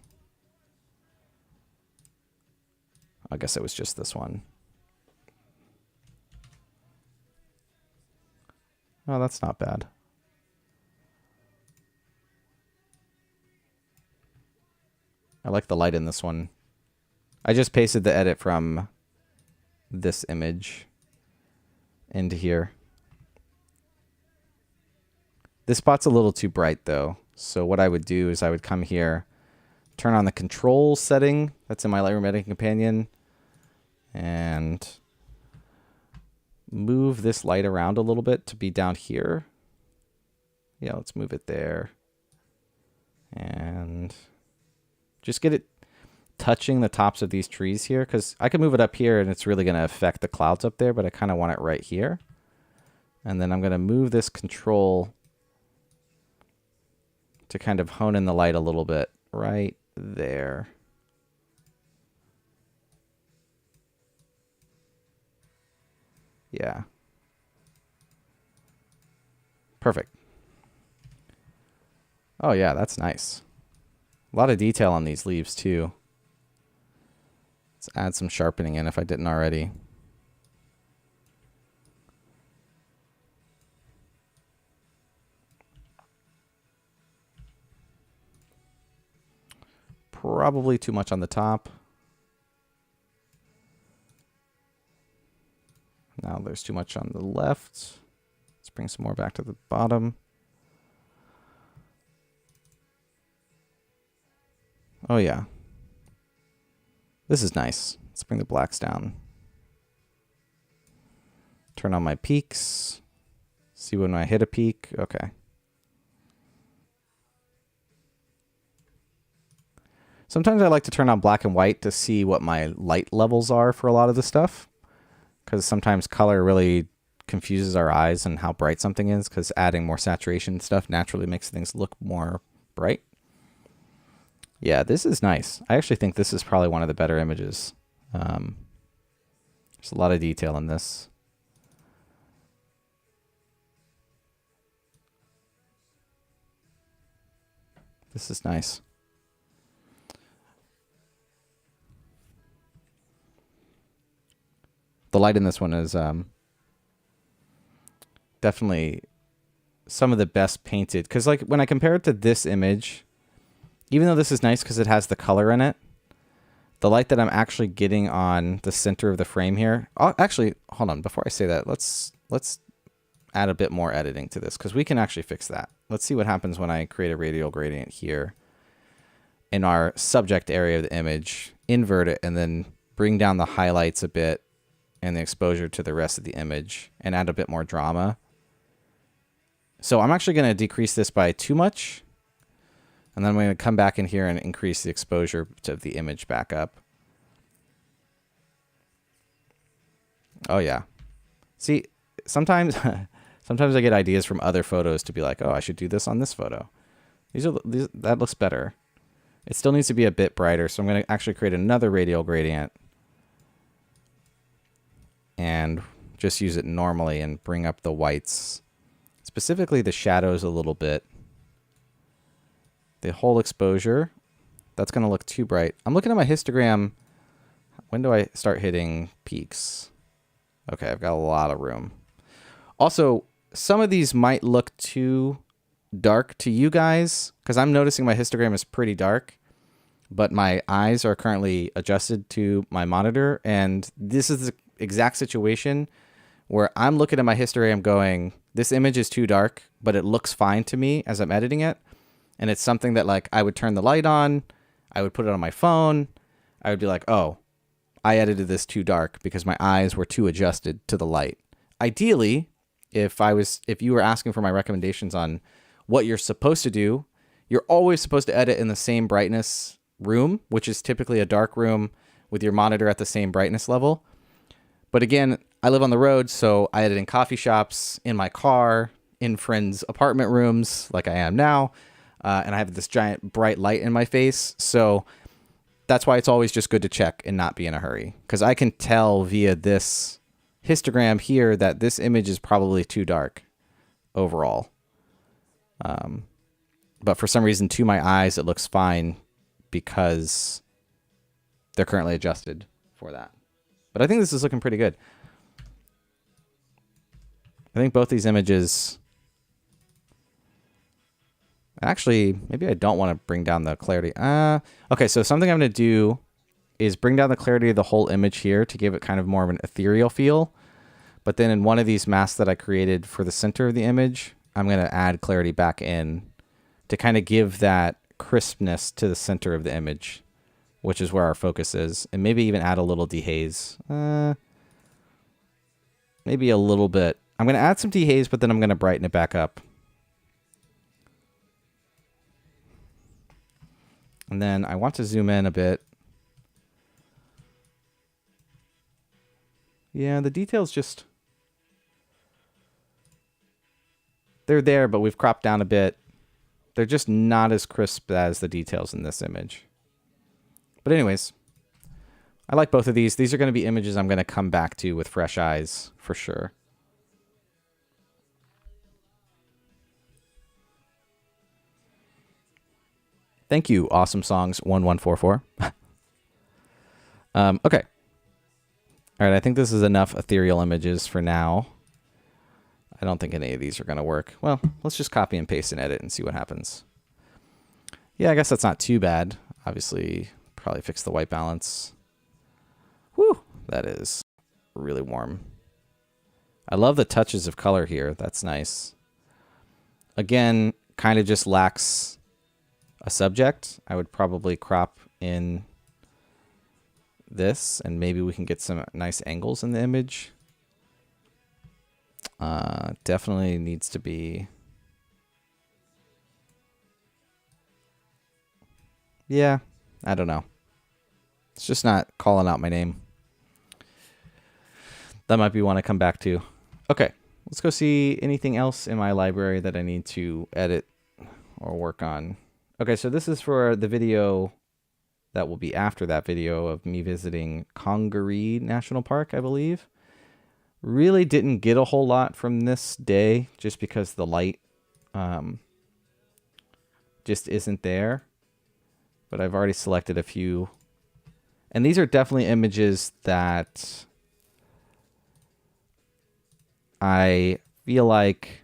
I guess it was just this one. Oh, that's not bad. I like the light in this one. I just pasted the edit from this image into here. This spot's a little too bright though. So what I would do is I would come here, turn on the control setting that's in my Lightroom editing companion, and move this light around a little bit to be down here. Yeah, let's move it there. And just get it touching the tops of these trees here, because I can move it up here and it's really going to affect the clouds up there, but I kind of want it right here. And then I'm going to move this control to kind of hone in the light a little bit right there. Yeah. Perfect. Oh yeah, that's nice. A lot of detail on these leaves too. Let's add some sharpening in if I didn't already. Probably too much on the top. Now there's too much on the left. Let's bring some more back to the bottom. Oh yeah. This is nice. Let's bring the blacks down. Turn on my peaks. See when I hit a peak. Okay. Sometimes I like to turn on black and white to see what my light levels are for a lot of the stuff, because sometimes color really confuses our eyes and how bright something is, because adding more saturation stuff naturally makes things look more bright. Yeah, this is nice. I actually think this is probably one of the better images. There's a lot of detail in this. This is nice. The light in this one is definitely some of the best painted. Because like when I compare it to this image, even though this is nice because it has the color in it, the light that I'm actually getting on the center of the frame here. Actually, hold on. Before I say that, let's add a bit more editing to this, because we can actually fix that. Let's see what happens when I create a radial gradient here in our subject area of the image, invert it, and then bring down the highlights a bit and the exposure to the rest of the image and add a bit more drama. So I'm actually going to decrease this by too much. And then I'm going to come back in here and increase the exposure to the image back up. Oh yeah. See, sometimes sometimes I get ideas from other photos to be like, oh, I should do this on this photo. That looks better. It still needs to be a bit brighter, so I'm going to actually create another radial gradient and just use it normally and bring up the whites. Let's specifically the shadows a little bit. The whole exposure, that's going to look too bright. I'm looking at my histogram. When do I start hitting peaks? Okay, I've got a lot of room. Also, some of these might look too dark to you guys because I'm noticing my histogram is pretty dark, but my eyes are currently adjusted to my monitor, and this is the exact situation where I'm looking at my histogram going, this image is too dark, but it looks fine to me as I'm editing it. And it's something that like I would turn the light on, I would put it on my phone, I would be like, oh, I edited this too dark because my eyes were too adjusted to the light. Ideally, if you were asking for my recommendations on what you're supposed to do, you're always supposed to edit in the same brightness room, which is typically a dark room with your monitor at the same brightness level. But again, I live on the road, so I edit in coffee shops, in my car, in friends' apartment rooms like I am now, and I have this giant bright light in my face. So that's why it's always just good to check and not be in a hurry, because I can tell via this histogram here that this image is probably too dark overall. But for some reason, to my eyes, it looks fine because they're currently adjusted for that. But I think this is looking pretty good. I think both these images... Actually, maybe I don't want to bring down the clarity. Okay, so something I'm going to do is bring down the clarity of the whole image here to give it kind of more of an ethereal feel. But then in one of these masks that I created for the center of the image, I'm going to add clarity back in to kind of give that crispness to the center of the image, which is where our focus is. And maybe even add a little dehaze. Maybe a little bit. I'm going to add some dehaze, but then I'm going to brighten it back up. And then I want to zoom in a bit. Yeah, the details just... They're there, but we've cropped down a bit. They're just not as crisp as the details in this image. But anyways, I like both of these. These are going to be images I'm going to come back to with fresh eyes, for sure. Thank you, Awesome Songs 1144. Okay. All right, I think this is enough ethereal images for now. I don't think any of these are going to work. Well, let's just copy and paste and edit and see what happens. Yeah, I guess that's not too bad. Obviously, probably fix the white balance. Whew, that is really warm. I love the touches of color here. That's nice. Again, kind of just lacks a subject. I would probably crop in this and maybe we can get some nice angles in the image. Definitely needs to be... Yeah, I don't know. It's just not calling out my name. That might be one I come back to. Okay, let's go see anything else in my library that I need to edit or work on. Okay, so this is for the video that will be after that video of me visiting 𝐒𝐚𝐥𝐬 National Park, I believe. Really didn't get a whole lot from this day just because the light just isn't there. But I've already selected a few. And these are definitely images that I feel like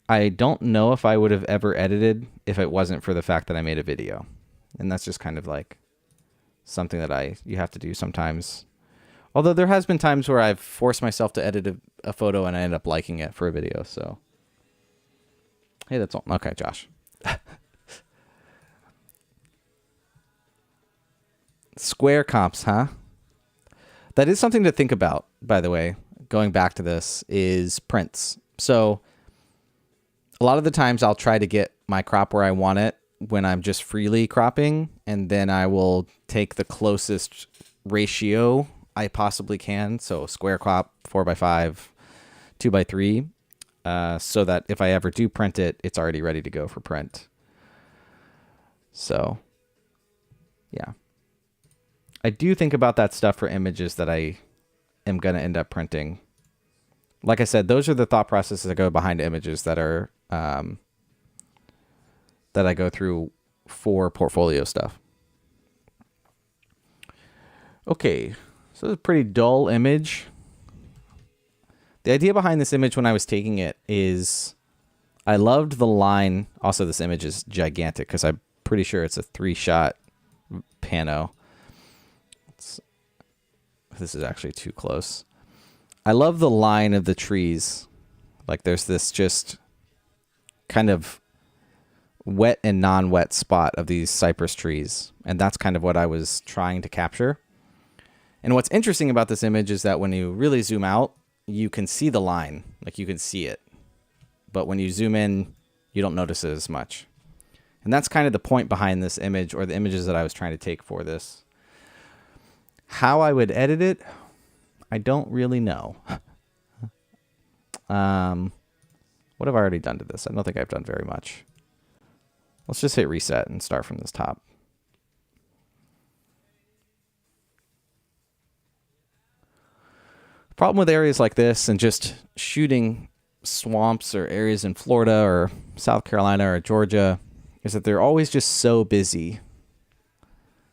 I don't know if I would have ever edited if it wasn't for the fact that I made a video. And that's just kind of like something that you have to do sometimes. Although there has been times where I've forced myself to edit a photo and I end up liking it for a video. So, hey, that's all. Okay, Josh. Square comps, huh? That is something to think about, by the way, going back to this, is prints. So a lot of the times I'll try to get my crop where I want it when I'm just freely cropping, and then I will take the closest ratio I possibly can. So square crop, 4:5, 2:3, so that if I ever do print it, it's already ready to go for print. So, yeah. I do think about that stuff for images that I am going to end up printing. like I said, those are the thought processes that go behind images that are that I go through for portfolio stuff. Okay, so it's a pretty dull image. The idea behind this image when I was taking it is I loved the line. Also, this image is gigantic because I'm pretty sure it's a 3-shot pano. This is actually too close. I love the line of the trees. Like there's this just kind of wet and non-wet spot of these cypress trees. And that's kind of what I was trying to capture. And what's interesting about this image is that when you really zoom out, you can see the line, like you can see it. But when you zoom in, you don't notice it as much. And that's kind of the point behind this image, or the images that I was trying to take for this. How I would edit it, I don't really know. What have I already done to this? I don't think I've done very much. Let's just hit reset and start from this top. Problem with areas like this and just shooting swamps or areas in Florida or South Carolina or Georgia is that they're always just so busy.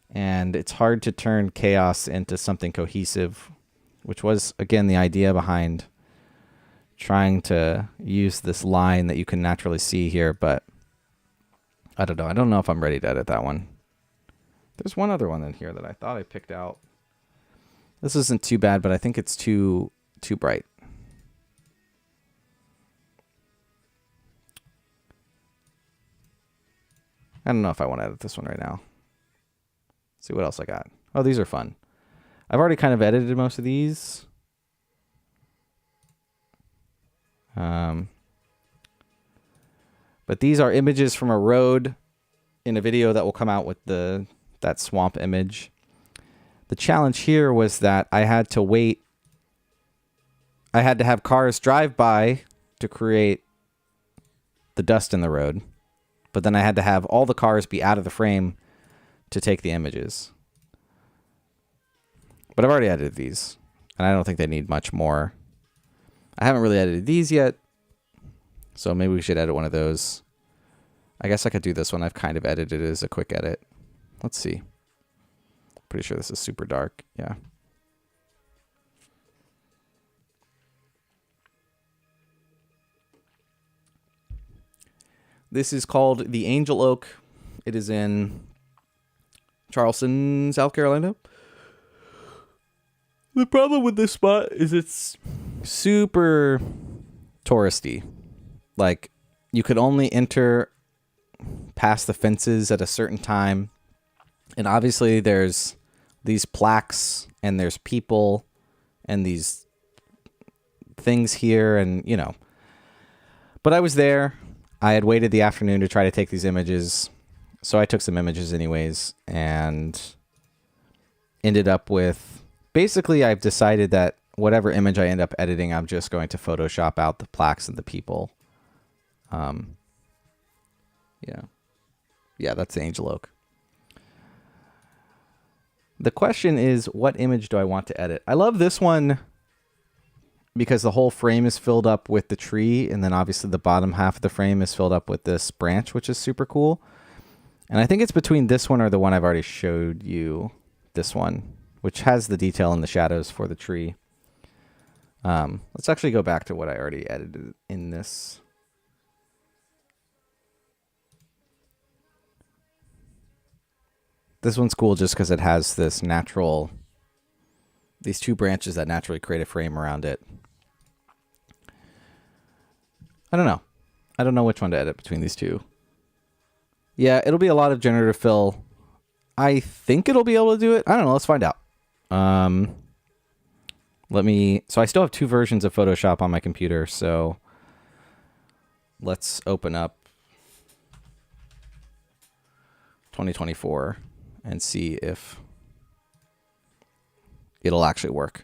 And it's hard to turn chaos into something cohesive, which was, again, the idea behind trying to use this line that you can naturally see here. But I don't know. I don't know if I'm ready to edit that one. There's one other one in here that I thought I picked out. This isn't too bad, but I think it's too bright. I don't know if I want to edit this one right now. Let's see what else I got. Oh, these are fun. I've already kind of edited most of these. But these are images from a road in a video that will come out with that swamp image. The challenge here was that I had to wait. I had to have cars drive by to create the dust in the road. But then I had to have all the cars be out of the frame to take the images. But I've already edited these, and I don't think they need much more. I haven't really edited these yet, so maybe we should edit one of those. I guess I could do this one. I've kind of edited it as a quick edit. Let's see. Pretty sure this is super dark. Yeah. This is called the Angel Oak. It is in Charleston, South Carolina. The problem with this spot is it's super touristy. Like, you could only enter past the fences at a certain time. And obviously there's these plaques and there's people and these things here and, you know. But I was there. I had waited the afternoon to try to take these images. So I took some images anyways and ended up with... Basically, I've decided that whatever image I end up editing, I'm just going to Photoshop out the plaques and the people. Yeah, that's the Angel Oak. The question is, what image do I want to edit? I love this one because the whole frame is filled up with the tree, and then obviously the bottom half of the frame is filled up with this branch, which is super cool. And I think it's between this one or the one I've already showed you, this one, which has the detail in the shadows for the tree. Let's actually go back to what I already edited in this. This one's cool just because it has this natural, these two branches that naturally create a frame around it. I don't know. I don't know which one to edit between these two. Yeah, it'll be a lot of generative fill. I think it'll be able to do it. I don't know. Let's find out. So I still have two versions of Photoshop on my computer. So let's open up 2024 and see if it'll actually work.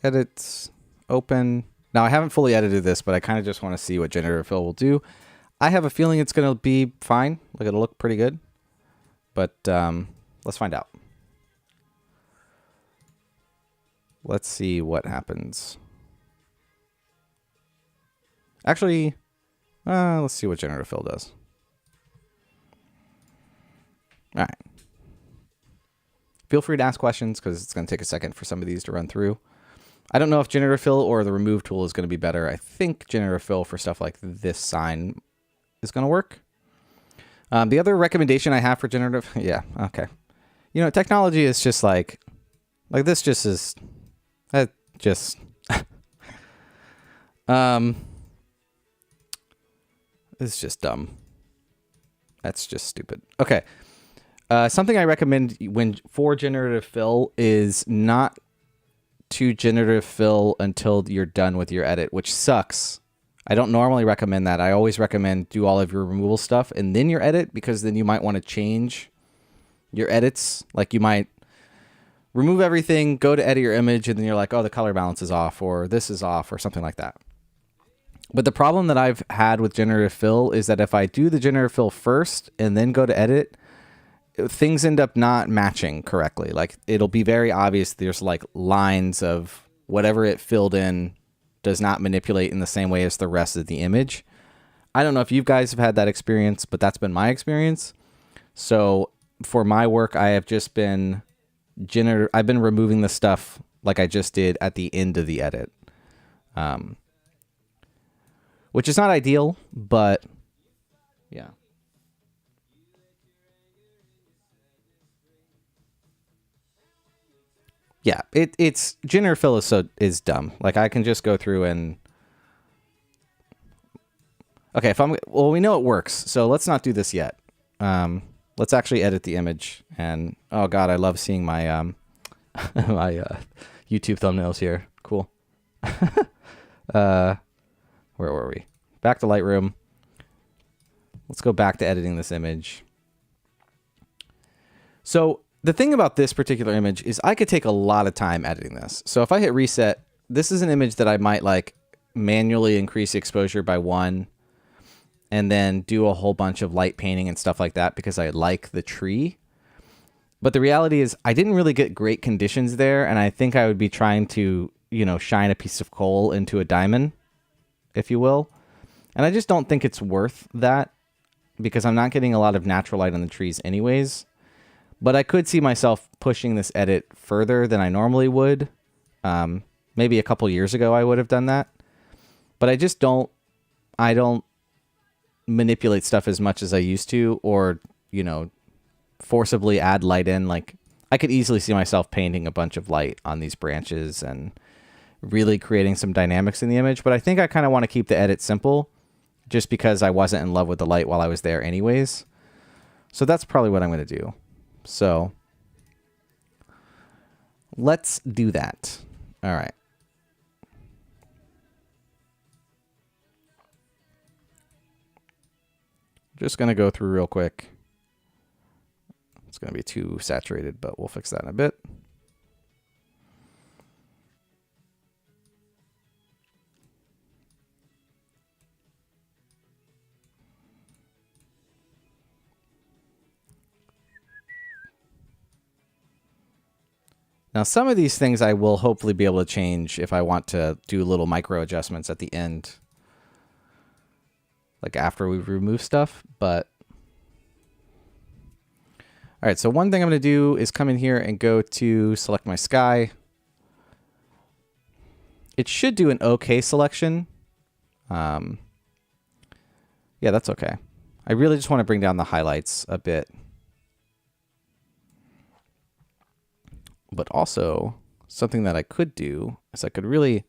Edits, open. Now I haven't fully edited this, but I kind of just want to see what generative fill will do. I have a feeling it's going to be fine. Like, it'll look pretty good. But let's find out. Let's see what happens. Actually, let's see what generative fill does. All right. Feel free to ask questions because it's going to take a second for some of these to run through. I don't know if generative fill or the remove tool is going to be better. I think generative fill for stuff like this sign is going to work. The other recommendation I have for generative, yeah, okay. You know, technology is just like this just is, just, it's just dumb. That's just stupid. Okay. Something I recommend for generative fill is not to generative fill until you're done with your edit, which sucks. I don't normally recommend that. I always recommend do all of your removal stuff and then your edit, because then you might want to change your edits. Like, you might remove everything, go to edit your image, and then you're like, oh, the color balance is off, or this is off, or something like that. But the problem that I've had with generative fill is that if I do the generative fill first and then go to edit, things end up not matching correctly. Like, it'll be very obvious there's like lines of whatever it filled in does not manipulate in the same way as the rest of the image. I don't know if you guys have had that experience, but that's been my experience. So for my work, I have just been I've been removing the stuff like I just did at the end of the edit, which is not ideal, but yeah. Yeah, it's generative fill is dumb. Like, I can just go through and okay, well, we know it works, so let's not do this yet. Let's actually edit the image. And oh god, I love seeing my my YouTube thumbnails here. Cool. Where were we? Back to Lightroom. Let's go back to editing this image. So the thing about this particular image is I could take a lot of time editing this. So if I hit reset, this is an image that I might like manually increase the exposure by 1 and then do a whole bunch of light painting and stuff like that because I like the tree. But the reality is I didn't really get great conditions there, and I think I would be trying to, you know, shine a piece of coal into a diamond, if you will. And I just don't think it's worth that because I'm not getting a lot of natural light on the trees anyways. But I could see myself pushing this edit further than I normally would. Maybe a couple years ago I would have done that. But I just don't manipulate stuff as much as I used to, or, you know, forcibly add light in. Like, I could easily see myself painting a bunch of light on these branches and really creating some dynamics in the image. But I think I kind of want to keep the edit simple just because I wasn't in love with the light while I was there anyways. So that's probably what I'm going to do. So let's do that. All right. Just going to go through real quick. It's going to be too saturated, but we'll fix that in a bit. Now, some of these things I will hopefully be able to change if I want to do little micro adjustments at the end, like after we remove stuff. But all right, so one thing I'm going to do is come in here and go to select my sky. It should do an okay selection. Yeah, that's okay. I really just want to bring down the highlights a bit. But also, something that I could do is I could really...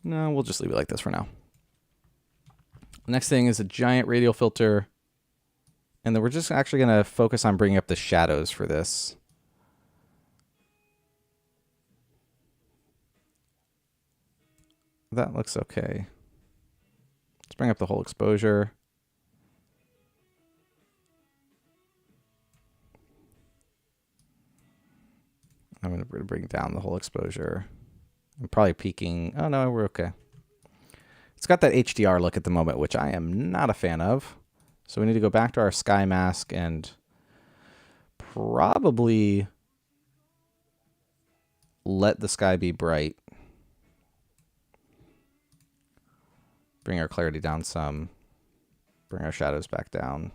No, we'll just leave it like this for now. Next thing is a giant radial filter. And then we're just actually going to focus on bringing up the shadows for this. That looks okay. Let's bring up the whole exposure. I'm going to bring down the whole exposure. I'm probably peaking. Oh, no, we're okay. It's got that HDR look at the moment, which I am not a fan of. So we need to go back to our sky mask and probably let the sky be bright. Bring our clarity down some. Bring our shadows back down.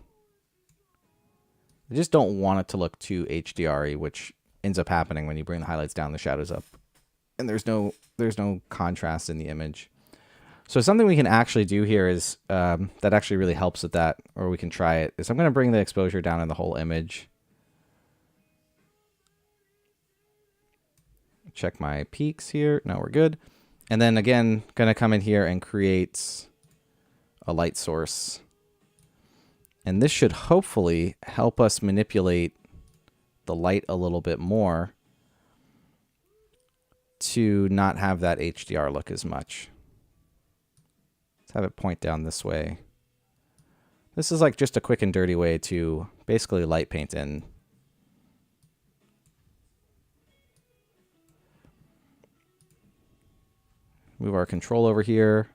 I just don't want it to look too HDR-y, which ends up happening when you bring the highlights down, the shadows up. And there's no contrast in the image. So something we can actually do here is, that actually really helps with that, or we can try it, is I'm going to bring the exposure down in the whole image. Check my peaks here. No, we're good. And then again, going to come in here and create a light source. And this should hopefully help us manipulate the light a little bit more to not have that HDR look as much. Let's have it point down this way. This is like just a quick and dirty way to basically light paint in. Move our control over here.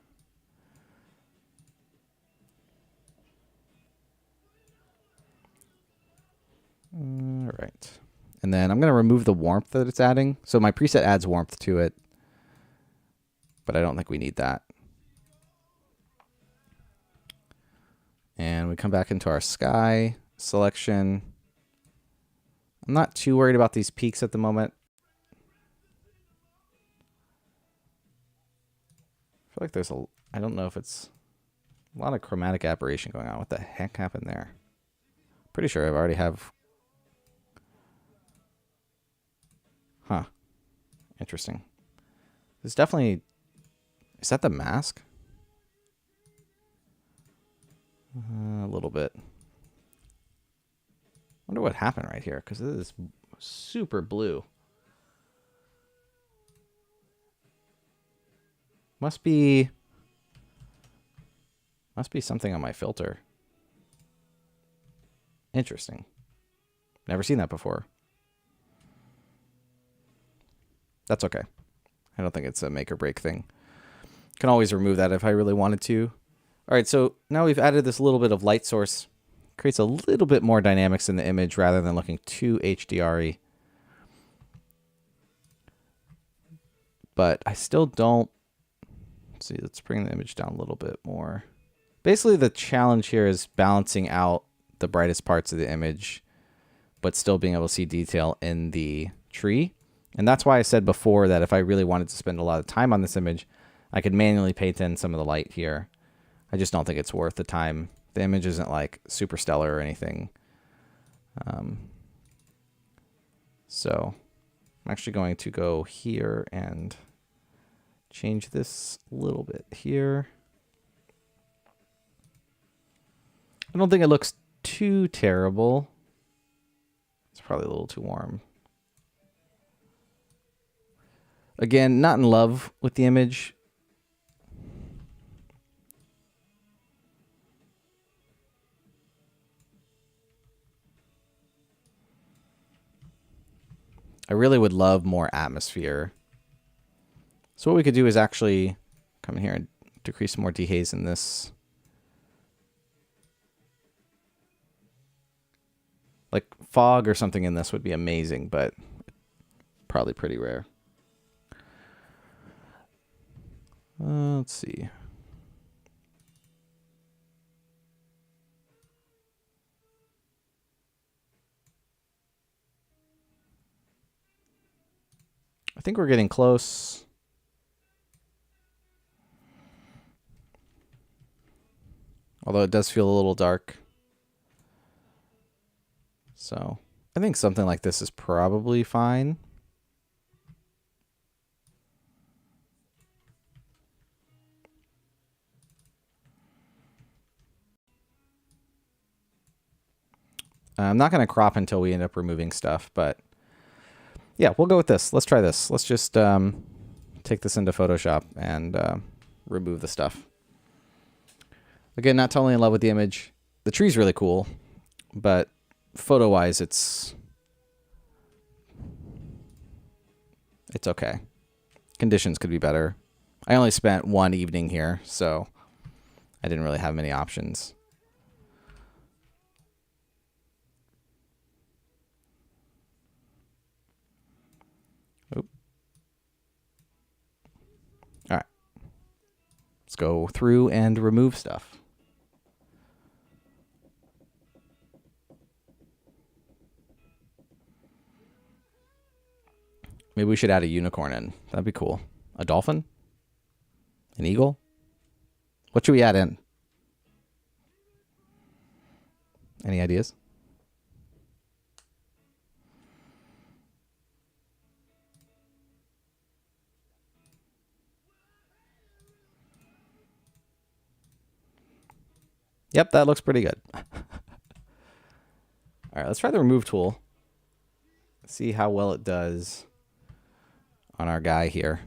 All right. And then I'm going to remove the warmth that it's adding. So my preset adds warmth to it, but I don't think we need that. And we come back into our sky selection. I'm not too worried about these peaks at the moment. I feel like there's I don't know if it's a lot of chromatic aberration going on. What the heck happened there? Pretty sure I've already have. Huh. Interesting. There's definitely, is that the mask? A little bit. Wonder what happened right here, because this is super blue. Must be something on my filter. Interesting. Never seen that before. That's okay. I don't think it's a make or break thing. Can always remove that if I really wanted to. All right, so now we've added this little bit of light source. Creates a little bit more dynamics in the image rather than looking too HDR-y. But I still don't... Let's see, let's bring the image down a little bit more. Basically, the challenge here is balancing out the brightest parts of the image, but still being able to see detail in the tree. And that's why I said before that if I really wanted to spend a lot of time on this image, I could manually paint in some of the light here. I just don't think it's worth the time. The image isn't like super stellar or anything. So I'm actually going to go here and change this a little bit here. I don't think it looks too terrible. It's probably a little too warm. Again, not in love with the image. I really would love more atmosphere. So what we could do is actually come in here and decrease some more dehaze in this. Like fog or something in this would be amazing, but probably pretty rare. Let's see. I think we're getting close. Although it does feel a little dark. So I think something like this is probably fine. I'm not going to crop until we end up removing stuff, but yeah, we'll go with this. Let's try this. Let's just take this into Photoshop and remove the stuff. Again, not totally in love with the image. The tree's really cool, but photo-wise, it's okay. Conditions could be better. I only spent one evening here, so I didn't really have many options. Oop. All right. Let's go through and remove stuff. Maybe we should add a unicorn in. That'd be cool. A dolphin? An eagle? What should we add in? Any ideas? Yep, that looks pretty good. All right, let's try the remove tool. See how well it does on our guy here.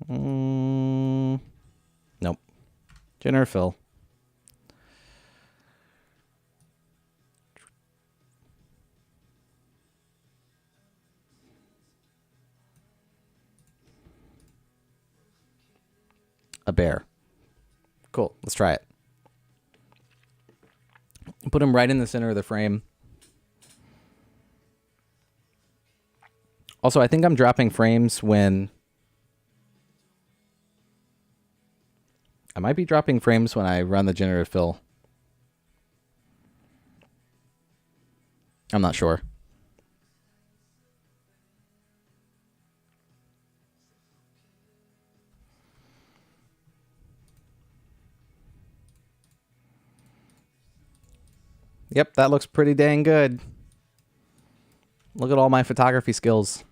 Nope. Generative fill. A bear. Cool. Let's try it. Put him right in the center of the frame. Also, I think I'm dropping frames when... I might be dropping frames when I run the generative fill. I'm not sure. Yep, that looks pretty dang good. Look at all my photography skills.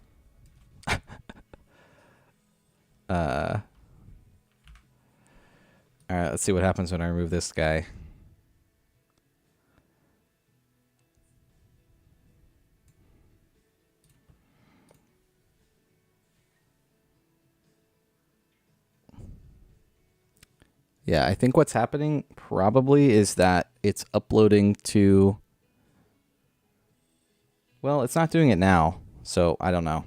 All right, let's see what happens when I remove this guy. Yeah, I think what's happening probably is that it's uploading to... Well, it's not doing it now, so I don't know.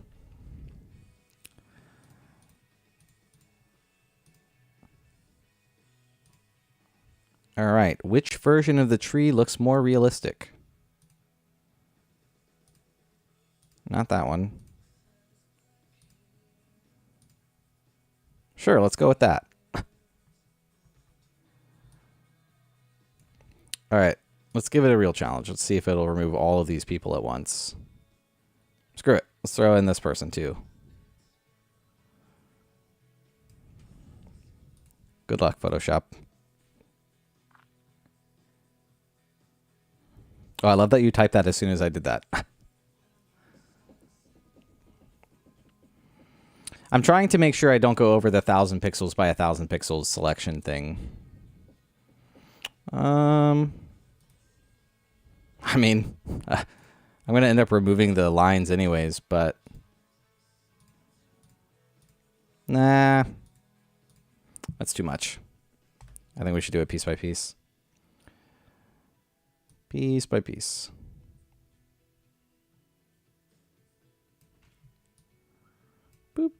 All right, which version of the tree looks more realistic? Not that one. Sure, let's go with that. All right, let's give it a real challenge. Let's see if it'll remove all of these people at once. Screw it. Let's throw in this person too. Good luck, Photoshop. Oh, I love that you typed that as soon as I did that. I'm trying to make sure I don't go over the 1,000 pixels by 1,000 pixels selection thing. I mean, I'm going to end up removing the lines anyways, but... Nah. That's too much. I think we should do it piece by piece. Piece by piece. Boop.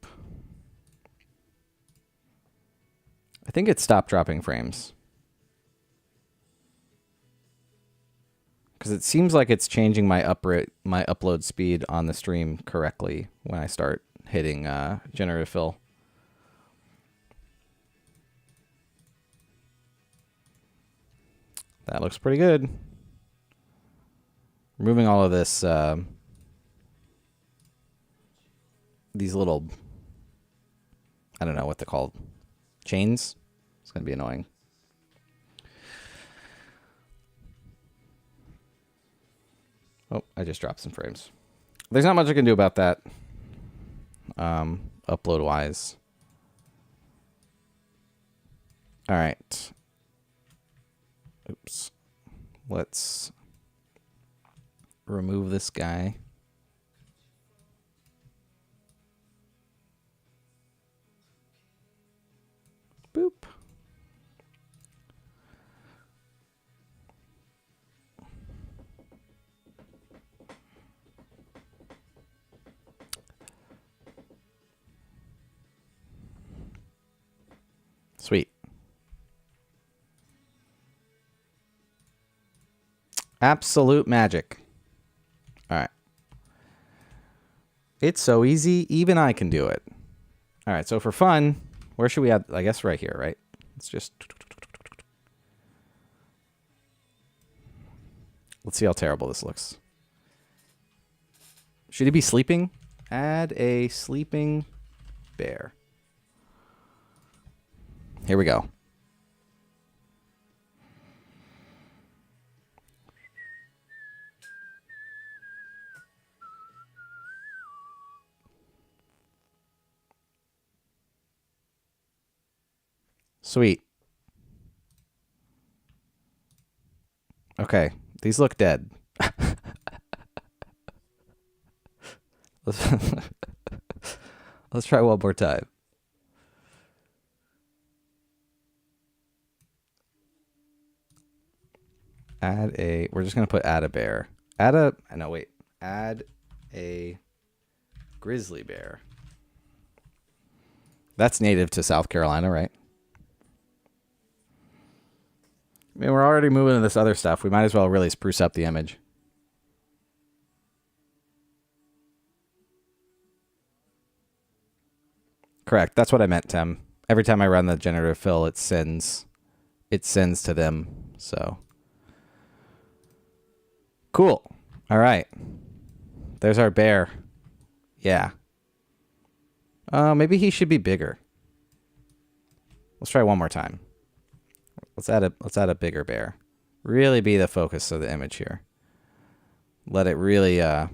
I think it stopped dropping frames. Because it seems like it's changing my upload speed on the stream correctly when I start hitting generative fill. That looks pretty good. Removing all of this, these little, I don't know what they're called, chains. It's going to be annoying. Oh, I just dropped some frames. There's not much I can do about that, upload-wise. All right. Oops. Let's remove this guy. Boop. Absolute magic. All right. It's so easy, even I can do it. All right, so for fun, where should we add? I guess right here, right? Let's just... Let's see how terrible this looks. Should he be sleeping? Add a sleeping bear. Here we go. Sweet. Okay, these look dead. Let's try one more time. Add a, we're just going to put add a bear. Add a, no, wait. Add a grizzly bear. That's native to South Carolina, right? I mean, we're already moving to this other stuff. We might as well really spruce up the image. Correct. That's what I meant, Tim. Every time I run the generative fill, it sends to them. So cool. All right. There's our bear. Yeah. Maybe he should be bigger. Let's try one more time. Let's add a bigger bear. Really be the focus of the image here. Let it really yeah,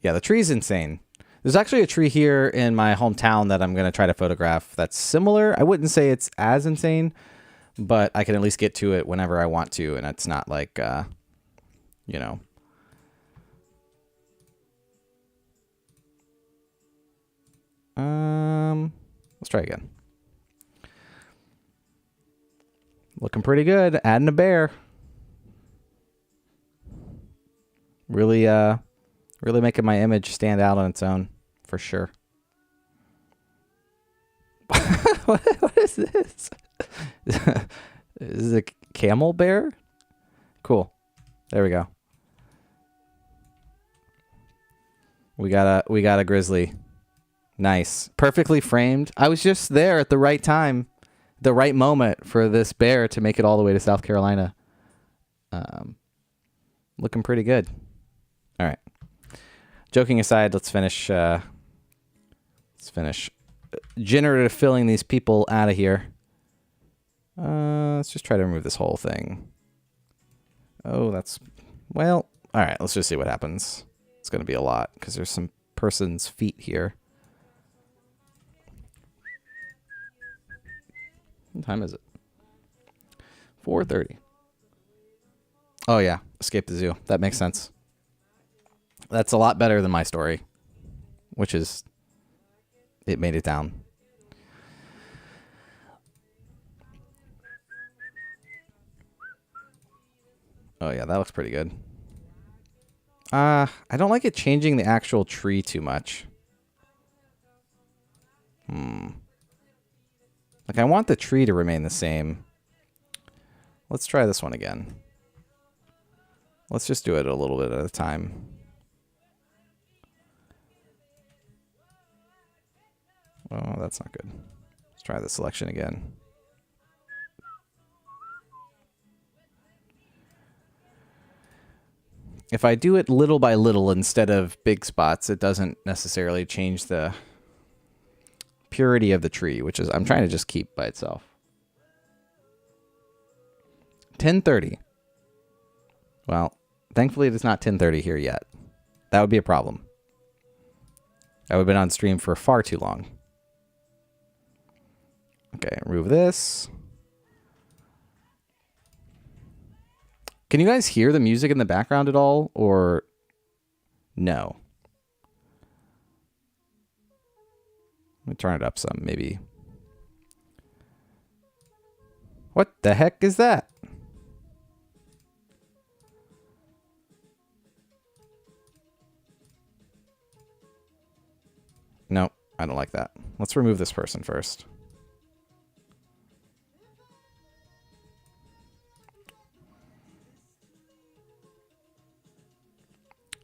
the tree's insane. There's actually a tree here in my hometown that I'm going to try to photograph that's similar. I wouldn't say it's as insane, but I can at least get to it whenever I want to, and it's not like, you know. Let's try again. Looking pretty good. Adding a bear. Really, really making my image stand out on its own, for sure. What is this? Is it a camel bear? Cool. There we go. We got a grizzly. Nice. Perfectly framed. I was just there at the right time, the right moment for this bear to make it all the way to South Carolina. Looking pretty good. All right. Joking aside, let's finish generative filling these people out of here. Let's just try to remove this whole thing. Oh, that's, well, all right, let's just see what happens. It's going to be a lot because there's some person's feet here. What time is it? 4:30. Oh, yeah. Escape the zoo. That makes sense. That's a lot better than my story, which is it made it down. Oh, yeah. That looks pretty good. I don't like it changing the actual tree too much. Like, I want the tree to remain the same. Let's try this one again. Let's just do it a little bit at a time. Oh, that's not good. Let's try the selection again. If I do it little by little instead of big spots, it doesn't necessarily change the purity of the tree, which is I'm trying to just keep by itself. 10:30. Well, thankfully it is not 10:30 here yet. That would be a problem. I would have been on stream for far too long. Okay, remove this. Can you guys hear the music in the background at all, or no? Let me turn it up some, maybe. What the heck is that? No, I don't like that. Let's remove this person first.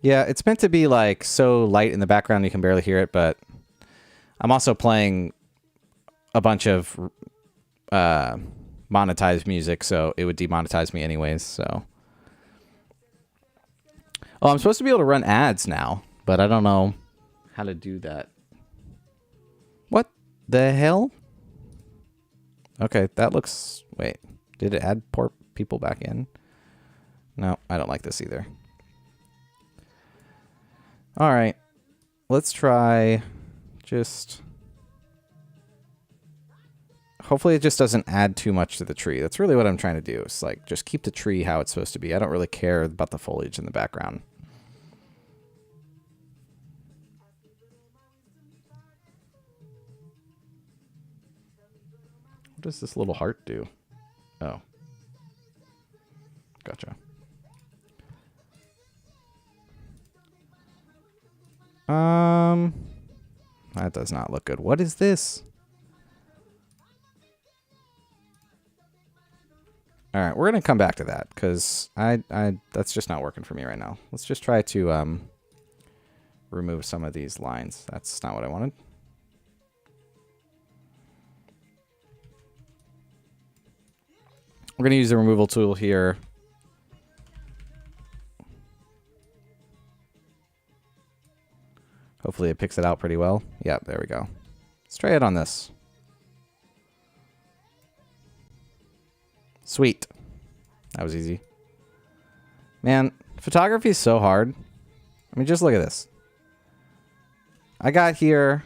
Yeah, it's meant to be like so light in the background you can barely hear it, but I'm also playing a bunch of monetized music, so it would demonetize me anyways, so. Oh, I'm supposed to be able to run ads now, but I don't know how to do that. What the hell? Okay, that looks... Wait, did it add poor people back in? No, I don't like this either. All right, let's try just... Hopefully it just doesn't add too much to the tree. That's really what I'm trying to do. It's like, just keep the tree how it's supposed to be. I don't really care about the foliage in the background. What does this little heart do? Oh. Gotcha. That does not look good. What is this? All right, we're going to come back to that because that's just not working for me right now. Let's just try to remove some of these lines. That's not what I wanted. We're going to use the removal tool here. Hopefully it picks it out pretty well. Yeah, there we go. Let's try it on this. Sweet. That was easy. Man, photography is so hard. I mean, just look at this. I got here.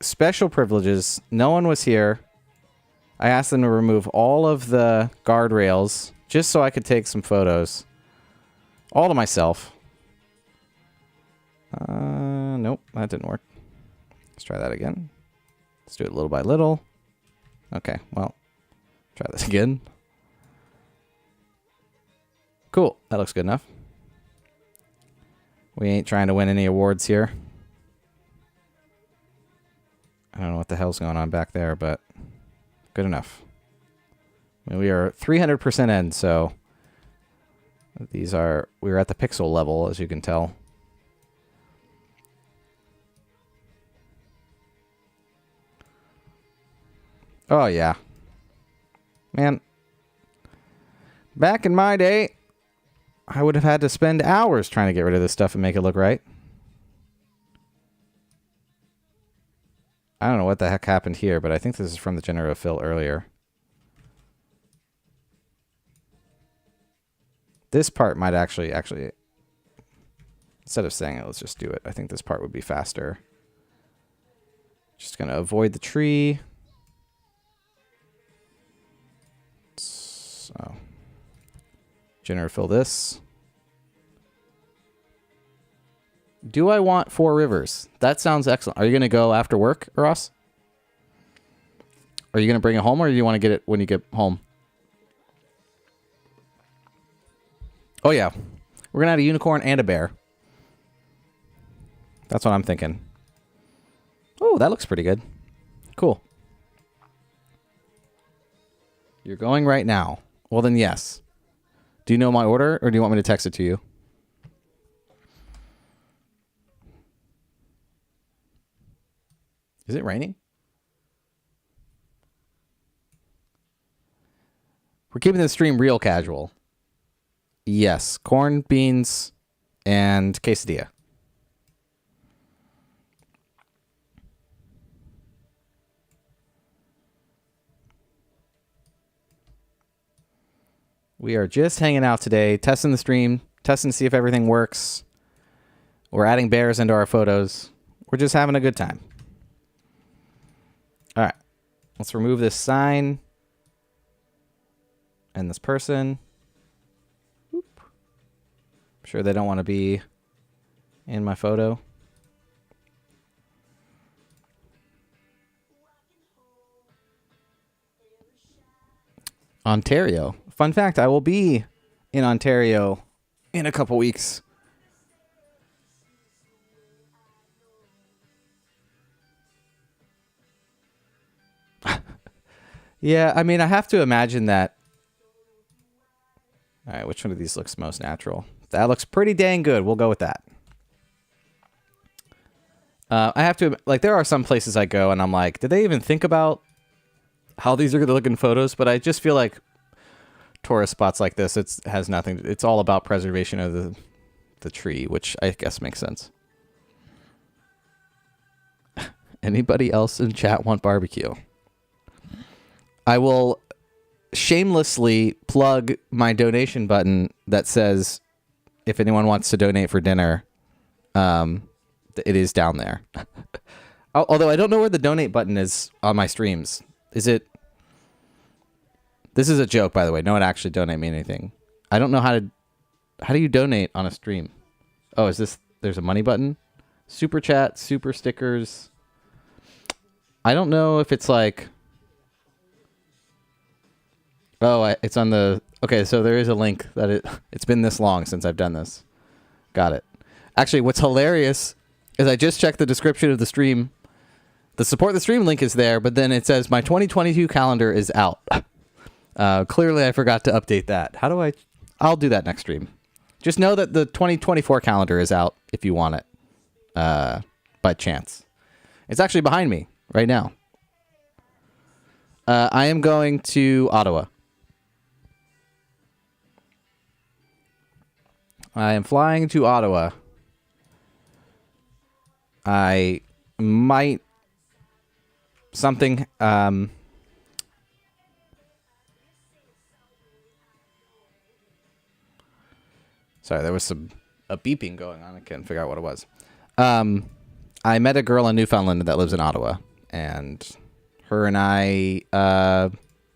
Special privileges. No one was here. I asked them to remove all of the guardrails just so I could take some photos. All to myself. Nope, that didn't work. Let's try that again. Let's do it little by little. Okay, well, try this again. Cool, that looks good enough. We ain't trying to win any awards here. I don't know what the hell's going on back there, but good enough. I mean, we are 300% in, so we're at the pixel level, as you can tell. Oh, yeah. Man, back in my day, I would have had to spend hours trying to get rid of this stuff and make it look right. I don't know what the heck happened here, but I think this is from the generative fill earlier. This part might actually, instead of saying it, let's just do it. I think this part would be faster. Just going to avoid the tree. So, generative fill this. Do I want 4 rivers? That sounds excellent. Are you going to go after work, Ross? Are you going to bring it home, or do you want to get it when you get home? Oh, yeah. We're going to add a unicorn and a bear. That's what I'm thinking. Oh, that looks pretty good. Cool. You're going right now. Well, then yes. Do you know my order, or do you want me to text it to you? Is it raining? We're keeping the stream real casual. Yes. Corn, beans, and quesadilla. We are just hanging out today, testing the stream, testing to see if everything works. We're adding bears into our photos. We're just having a good time. All right. Let's remove this sign and this person. Oop. I'm sure they don't want to be in my photo. Ontario. Fun fact, I will be in Ontario in a couple weeks. Yeah, I mean, I have to imagine that. All right, which one of these looks most natural? That looks pretty dang good. We'll go with that. I have to, like, there are some places I go and I'm like, did they even think about how these are going to look in photos? But I just feel like tourist spots like this, has nothing. It's all about preservation of the tree, which I guess makes sense. Anybody else in chat want barbecue? I will shamelessly plug my donation button that says, if anyone wants to donate for dinner, it is down there. Although I don't know where the donate button is on my streams. Is it? This is a joke, by the way. No one actually donate me anything. I don't know how do you donate on a stream? Oh, is this, there's a money button? Super chat, super stickers. I don't know if it's like, oh, it's on the, okay, so there is a link that it's been this long since I've done this. Got it. Actually, what's hilarious is I just checked the description of the stream. The support the stream link is there, but then it says my 2022 calendar is out. Clearly, I forgot to update that. How do I'll do that next stream. Just know that the 2024 calendar is out if you want it, by chance. It's actually behind me right now. I am going to Ottawa. I am flying to Ottawa. I might something sorry, there was a beeping going on. I couldn't figure out what it was. I met a girl in Newfoundland that lives in Ottawa, and her and I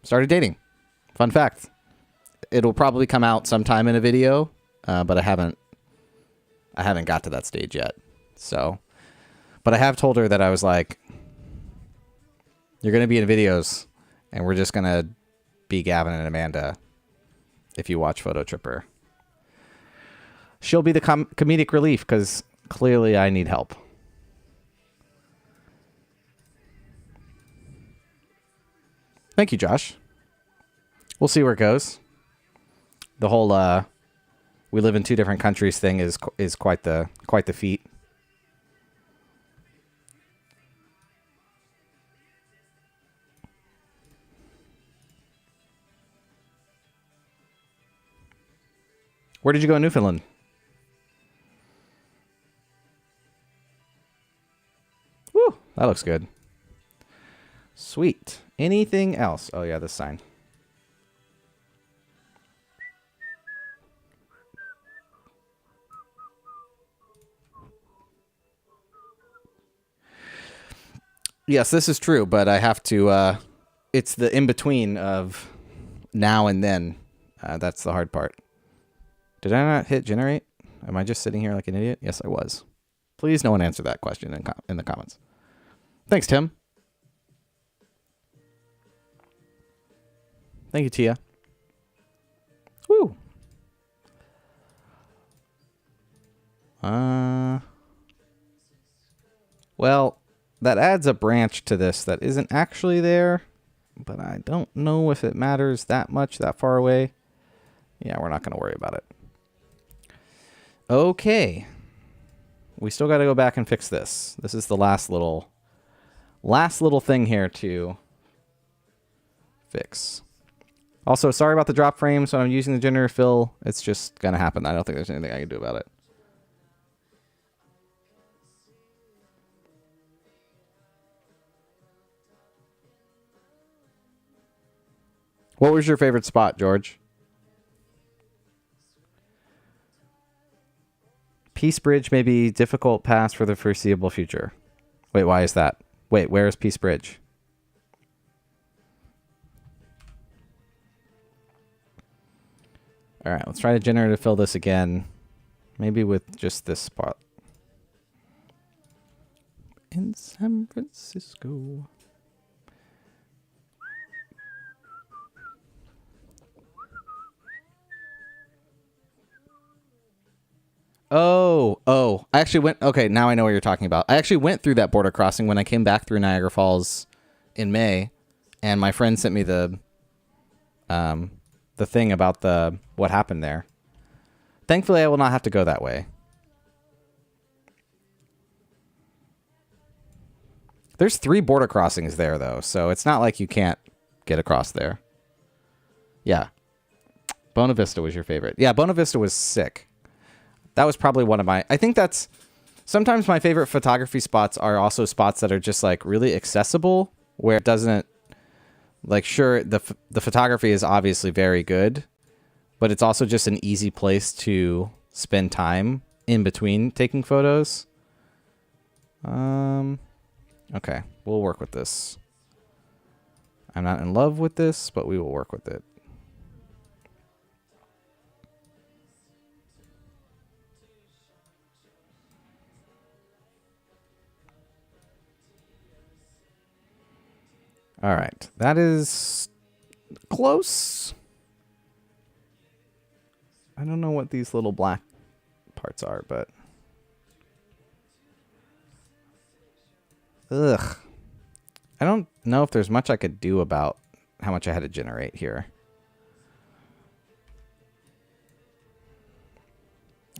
started dating. Fun fact. It'll probably come out sometime in a video, but I haven't got to that stage yet. So, but I have told her that I was like, you're going to be in videos, and we're just going to be Gavin and Amanda if you watch Photo Tripper. She'll be the comedic relief, because clearly I need help. Thank you, Josh. We'll see where it goes. The whole we live in two different countries thing is quite the feat. Where did you go in Newfoundland? Woo, that looks good. Sweet. Anything else? Oh yeah, this sign. Yes, this is true, but I have to, it's the in-between of now and then. That's the hard part. Did I not hit generate? Am I just sitting here like an idiot? Yes, I was. Please no one answer that question in the comments. Thanks, Tim. Thank you, Tia. Woo. Well, that adds a branch to this that isn't actually there, but I don't know if it matters that much, that far away. Yeah, we're not going to worry about it. Okay. We still got to go back and fix this. This is the last little thing here to fix. Also, sorry about the drop frames when I'm using the generator fill. It's just going to happen. I don't think there's anything I can do about it. What was your favorite spot, George? Peace Bridge may be difficult pass for the foreseeable future. Wait, why is that? Wait, where is Peace Bridge? All right, let's try to generate to fill this again. Maybe with just this spot. In San Francisco. Oh, I actually went, okay, now I know what you're talking about. I actually went through that border crossing when I came back through Niagara Falls in May, And my friend sent me the thing about what happened there. Thankfully, I will not have to go that way. There's 3 border crossings there, though, so it's not like you can't get across there. Yeah. Bona Vista was your favorite. Yeah, Bona Vista was sick. That was probably one of my... I think that's... Sometimes my favorite photography spots are also spots that are just, like, really accessible, where it doesn't... Like, sure, the photography is obviously very good, but it's also just an easy place to spend time in between taking photos. Okay, we'll work with this. I'm not in love with this, but we will work with it. All right, that is close. I don't know what these little black parts are, but... Ugh. I don't know if there's much I could do about how much I had to generate here.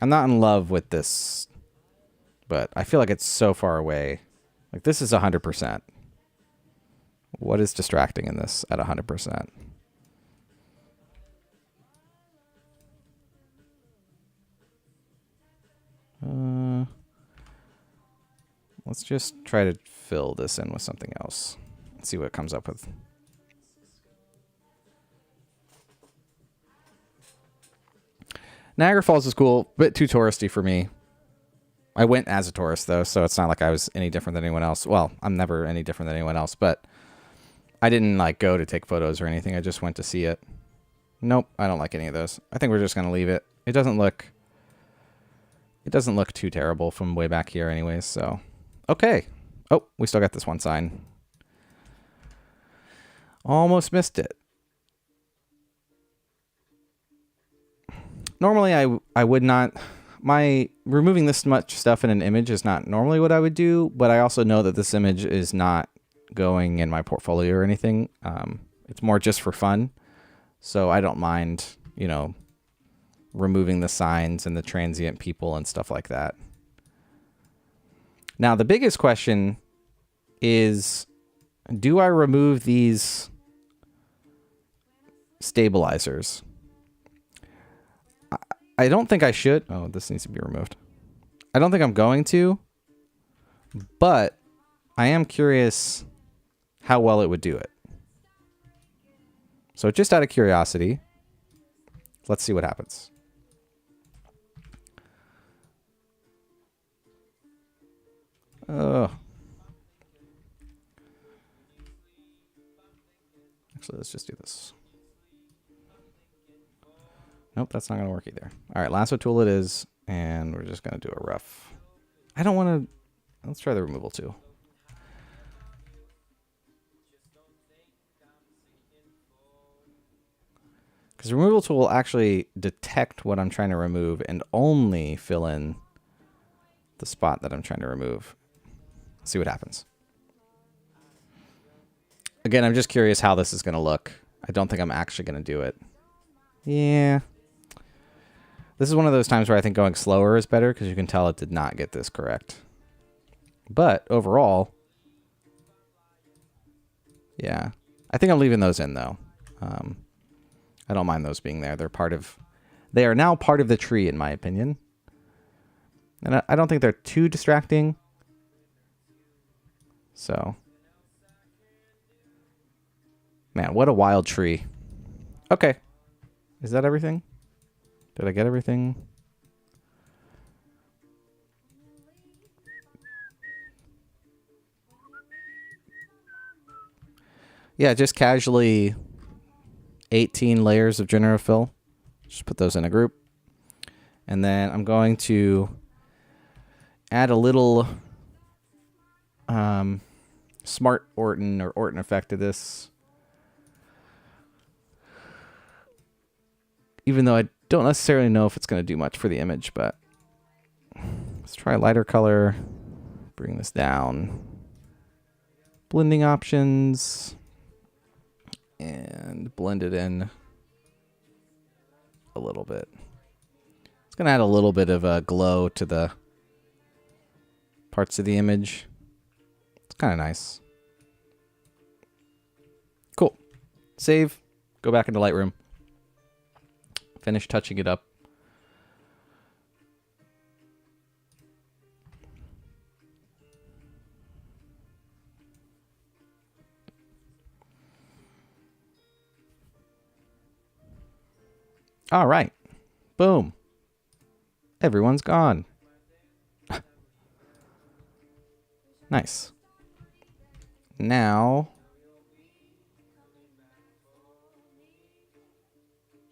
I'm not in love with this, but I feel like it's so far away. Like, this is 100%. What is distracting in this at 100%? Let's just try to fill this in with something else. Let's see what it comes up with. Niagara Falls is cool, bit too touristy for me. I went as a tourist, though, so it's not like I was any different than anyone else. Well, I'm never any different than anyone else, but I didn't, like, go to take photos or anything. I just went to see it. Nope, I don't like any of those. I think we're just going to leave it. It doesn't look too terrible from way back here anyways, so... Okay. Oh, we still got this one sign. Almost missed it. Normally, I would not... Removing this much stuff in an image is not normally what I would do, but I also know that this image is not going in my portfolio or anything. It's more just for fun. So I don't mind, you know, removing the signs and the transient people and stuff like that. Now, the biggest question is, do I remove these stabilizers? I don't think I should. Oh, this needs to be removed. I don't think I'm going to, but I am curious how well it would do it. So just out of curiosity, let's see what happens. Actually, let's just do this. Nope, that's not going to work either. All right, lasso tool it is, and we're just going to do a rough. I don't want to... Let's try the removal tool. Because the removal tool will actually detect what I'm trying to remove and only fill in the spot that I'm trying to remove. Let's see what happens. Again, I'm just curious how this is going to look. I don't think I'm actually going to do it. Yeah. This is one of those times where I think going slower is better because you can tell it did not get this correct. But overall, yeah. I think I'm leaving those in, though. I don't mind those being there. They are now part of the tree, in my opinion. And I don't think they're too distracting. So, man, what a wild tree. Okay. Is that everything? Did I get everything? Yeah, just casually 18 layers of generative fill. Just put those in a group. And then I'm going to add a little smart Orton or Orton effect to this. Even though I don't necessarily know if it's going to do much for the image, but let's try lighter color. Bring this down. Blending options. and blend it in a little bit. It's going to add a little bit of a glow to the parts of the image. It's kind of nice. Cool. Save. Go back into Lightroom. Finish touching it up. All right. Boom. Everyone's gone. Nice. Now,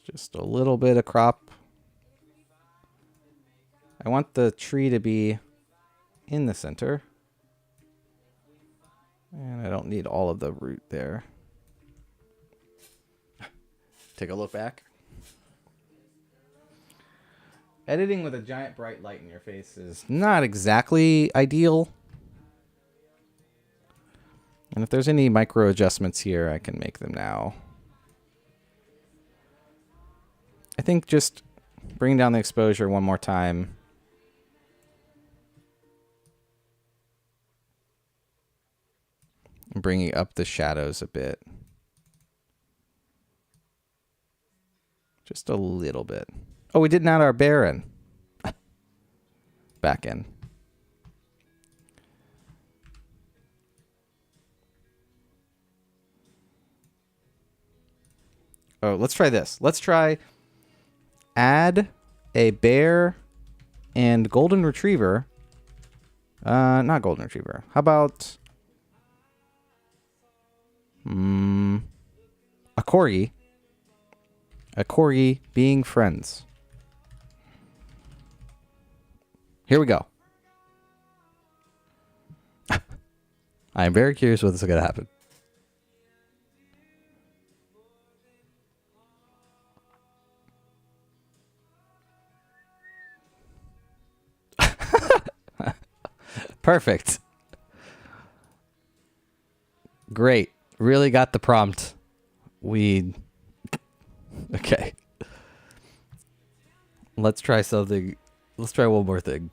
just a little bit of crop. I want the tree to be in the center. And I don't need all of the root there. Take a look back. Editing with a giant bright light in your face is not exactly ideal. And if there's any micro adjustments here, I can make them now. I think just bring down the exposure one more time. And bringing up the shadows a bit. Just a little bit. Oh, we didn't add our bear in. Back in. Oh, let's try this. Let's try add a bear and golden retriever. Not golden retriever. How about a corgi? A corgi being friends. Here we go. I am very curious what's going to happen. Perfect. Great. Really got the prompt. Okay. Let's try something. Let's try one more thing.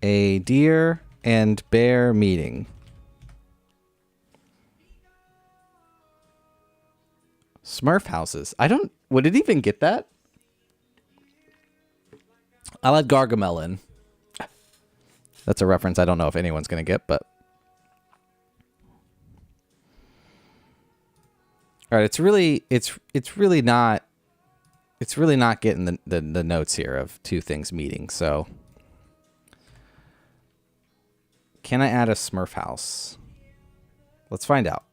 A deer and bear meeting. Smurf houses. Would it even get that? I'll add 𝐒𝐤𝐚𝐥𝐬 in. That's a reference I don't know if anyone's going to get, but. All right, it's really not getting the notes here of two things meeting. So can I add a Smurf house? Let's find out.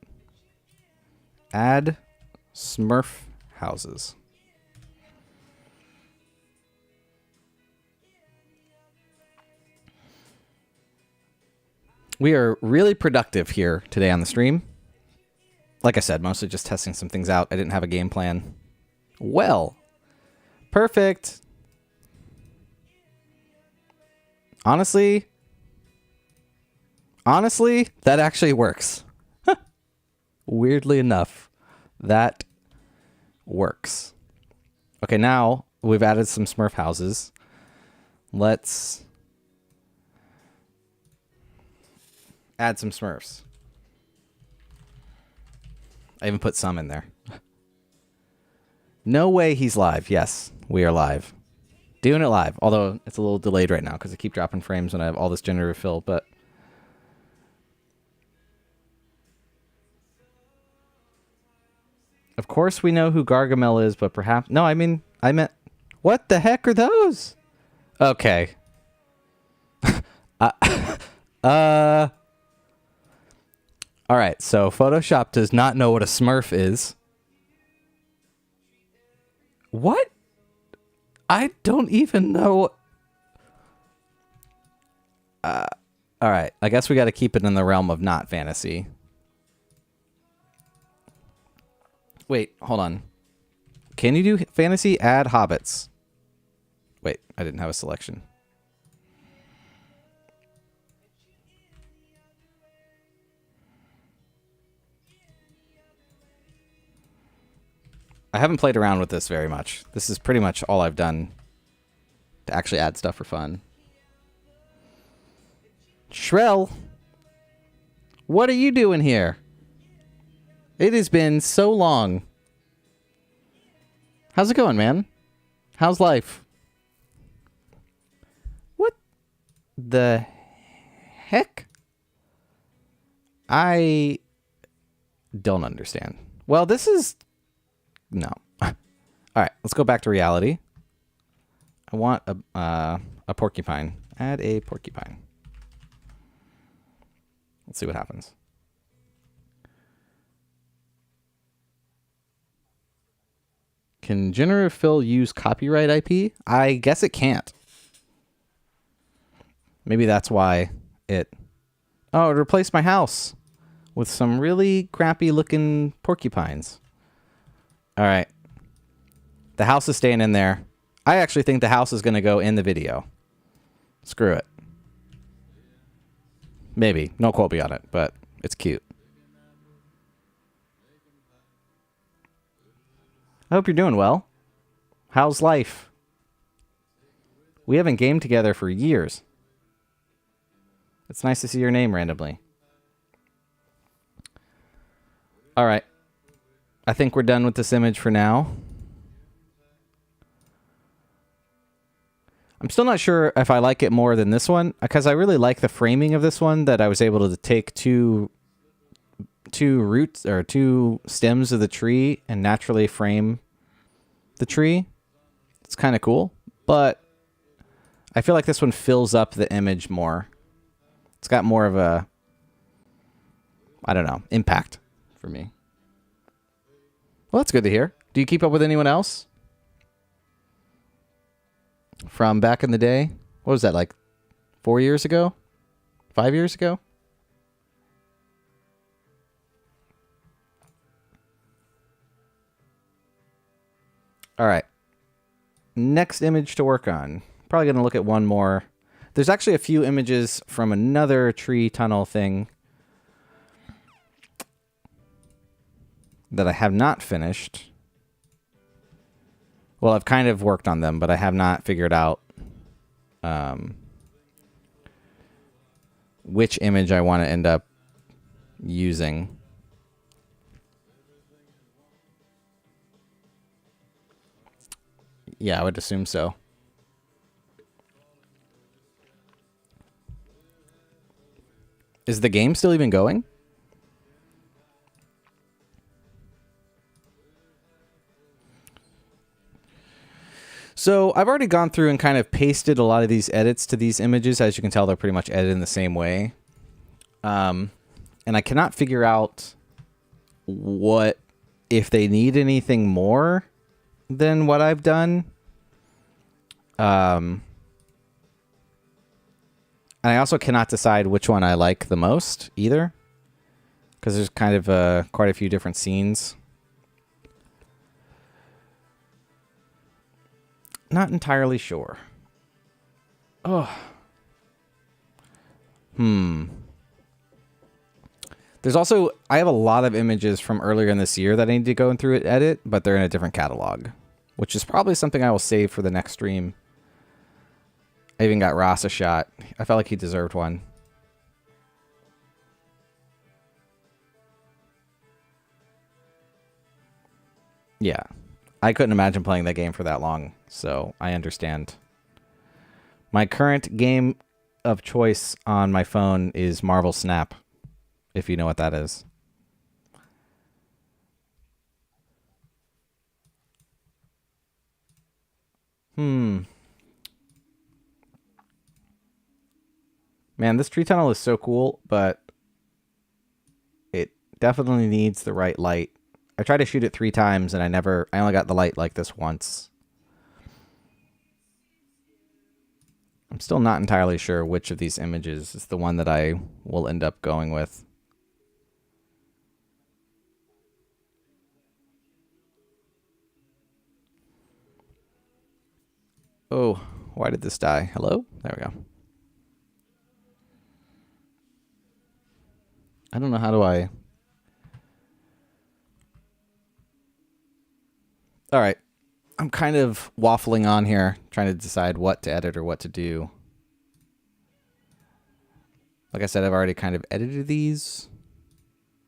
Add Smurf houses. We are really productive here today on the stream. Like I said, mostly just testing some things out. I didn't have a game plan. Well, perfect. Honestly, that actually works. Weirdly enough, that works. Okay, now we've added some Smurf houses. Let's add some Smurfs. I even put some in there. No way he's live. Yes, we are live. Doing it live. Although it's a little delayed right now because I keep dropping frames when I have all this generative fill. But of course we know who 𝐒𝐤𝐚𝐥𝐬 is, but perhaps... No, I meant... What the heck are those? Okay. All right, so Photoshop does not know what a Smurf is. What? I don't even know. All right, I guess we got to keep it in the realm of not fantasy. Wait, hold on. Can you do fantasy? Add hobbits. Wait, I didn't have a selection. I haven't played around with this very much. This is pretty much all I've done to actually add stuff for fun. Shrell, what are you doing here? It has been so long. How's it going, man? How's life? What the heck? I don't understand. Well, this is... No. All right, let's go back to reality. I want a porcupine. Add a porcupine. Let's see what happens. Can generative fill use copyright IP? I guess it can't. Maybe that's why it... Oh, it replaced my house with some really crappy looking porcupines. All right. The house is staying in there. I actually think the house is going to go in the video. Screw it. Maybe. No quote me on it, but it's cute. I hope you're doing well. How's life? We haven't gamed together for years. It's nice to see your name randomly. All right. I think we're done with this image for now. I'm still not sure if I like it more than this one, because I really like the framing of this one, that I was able to take two roots or two stems of the tree and naturally frame the tree. It's kind of cool, but I feel like this one fills up the image more. It's got more of a, I don't know, impact for me. Well, that's good to hear. Do you keep up with anyone else from back in the day? What was that, like 4 years ago? 5 years ago? All right. Next image to work on. Probably going to look at one more. There's actually a few images from another tree tunnel thing that I have not finished. Well, I've kind of worked on them, but I have not figured out which image I want to end up using. Yeah, I would assume so. Is the game still even going? So I've already gone through and kind of pasted a lot of these edits to these images. As you can tell, they're pretty much edited in the same way. And I cannot figure out what, if they need anything more than what I've done. And I also cannot decide which one I like the most either, because there's kind of quite a few different scenes. Not entirely sure. Oh. There's also, I have a lot of images from earlier in this year that I need to go through and edit, but they're in a different catalog, which is probably something I will save for the next stream. I even got Ross a shot. I felt like he deserved one. Yeah. I couldn't imagine playing that game for that long, so I understand. My current game of choice on my phone is Marvel Snap, if you know what that is. Man, this tree tunnel is so cool, but it definitely needs the right light. I tried to shoot it 3 times and I only got the light like this once. I'm still not entirely sure which of these images is the one that I will end up going with. Oh, why did this die? Hello? There we go. I don't know, how do I... All right. I'm kind of waffling on here, trying to decide what to edit or what to do. Like I said, I've already kind of edited these.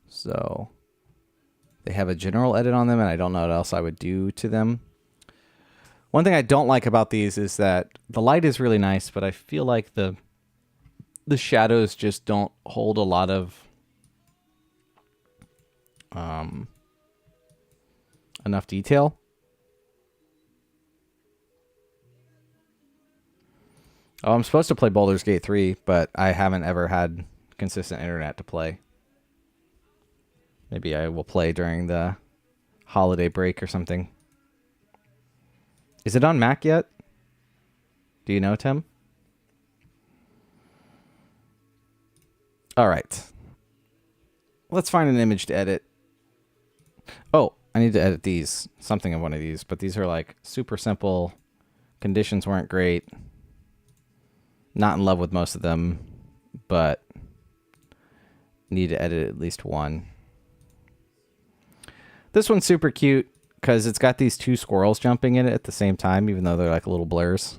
So they have a general edit on them, and I don't know what else I would do to them. One thing I don't like about these is that the light is really nice, but I feel like the shadows just don't hold a lot of enough detail. Oh, I'm supposed to play Baldur's Gate 3, but I haven't ever had consistent internet to play. Maybe I will play during the holiday break or something. Is it on Mac yet? Do you know, Tim? All right. Let's find an image to edit. Oh, I need to edit these. Something of one of these, but these are like super simple. Conditions weren't great. Not in love with most of them, but need to edit at least one. This one's super cute because it's got these two squirrels jumping in it at the same time, even though they're like little blurs.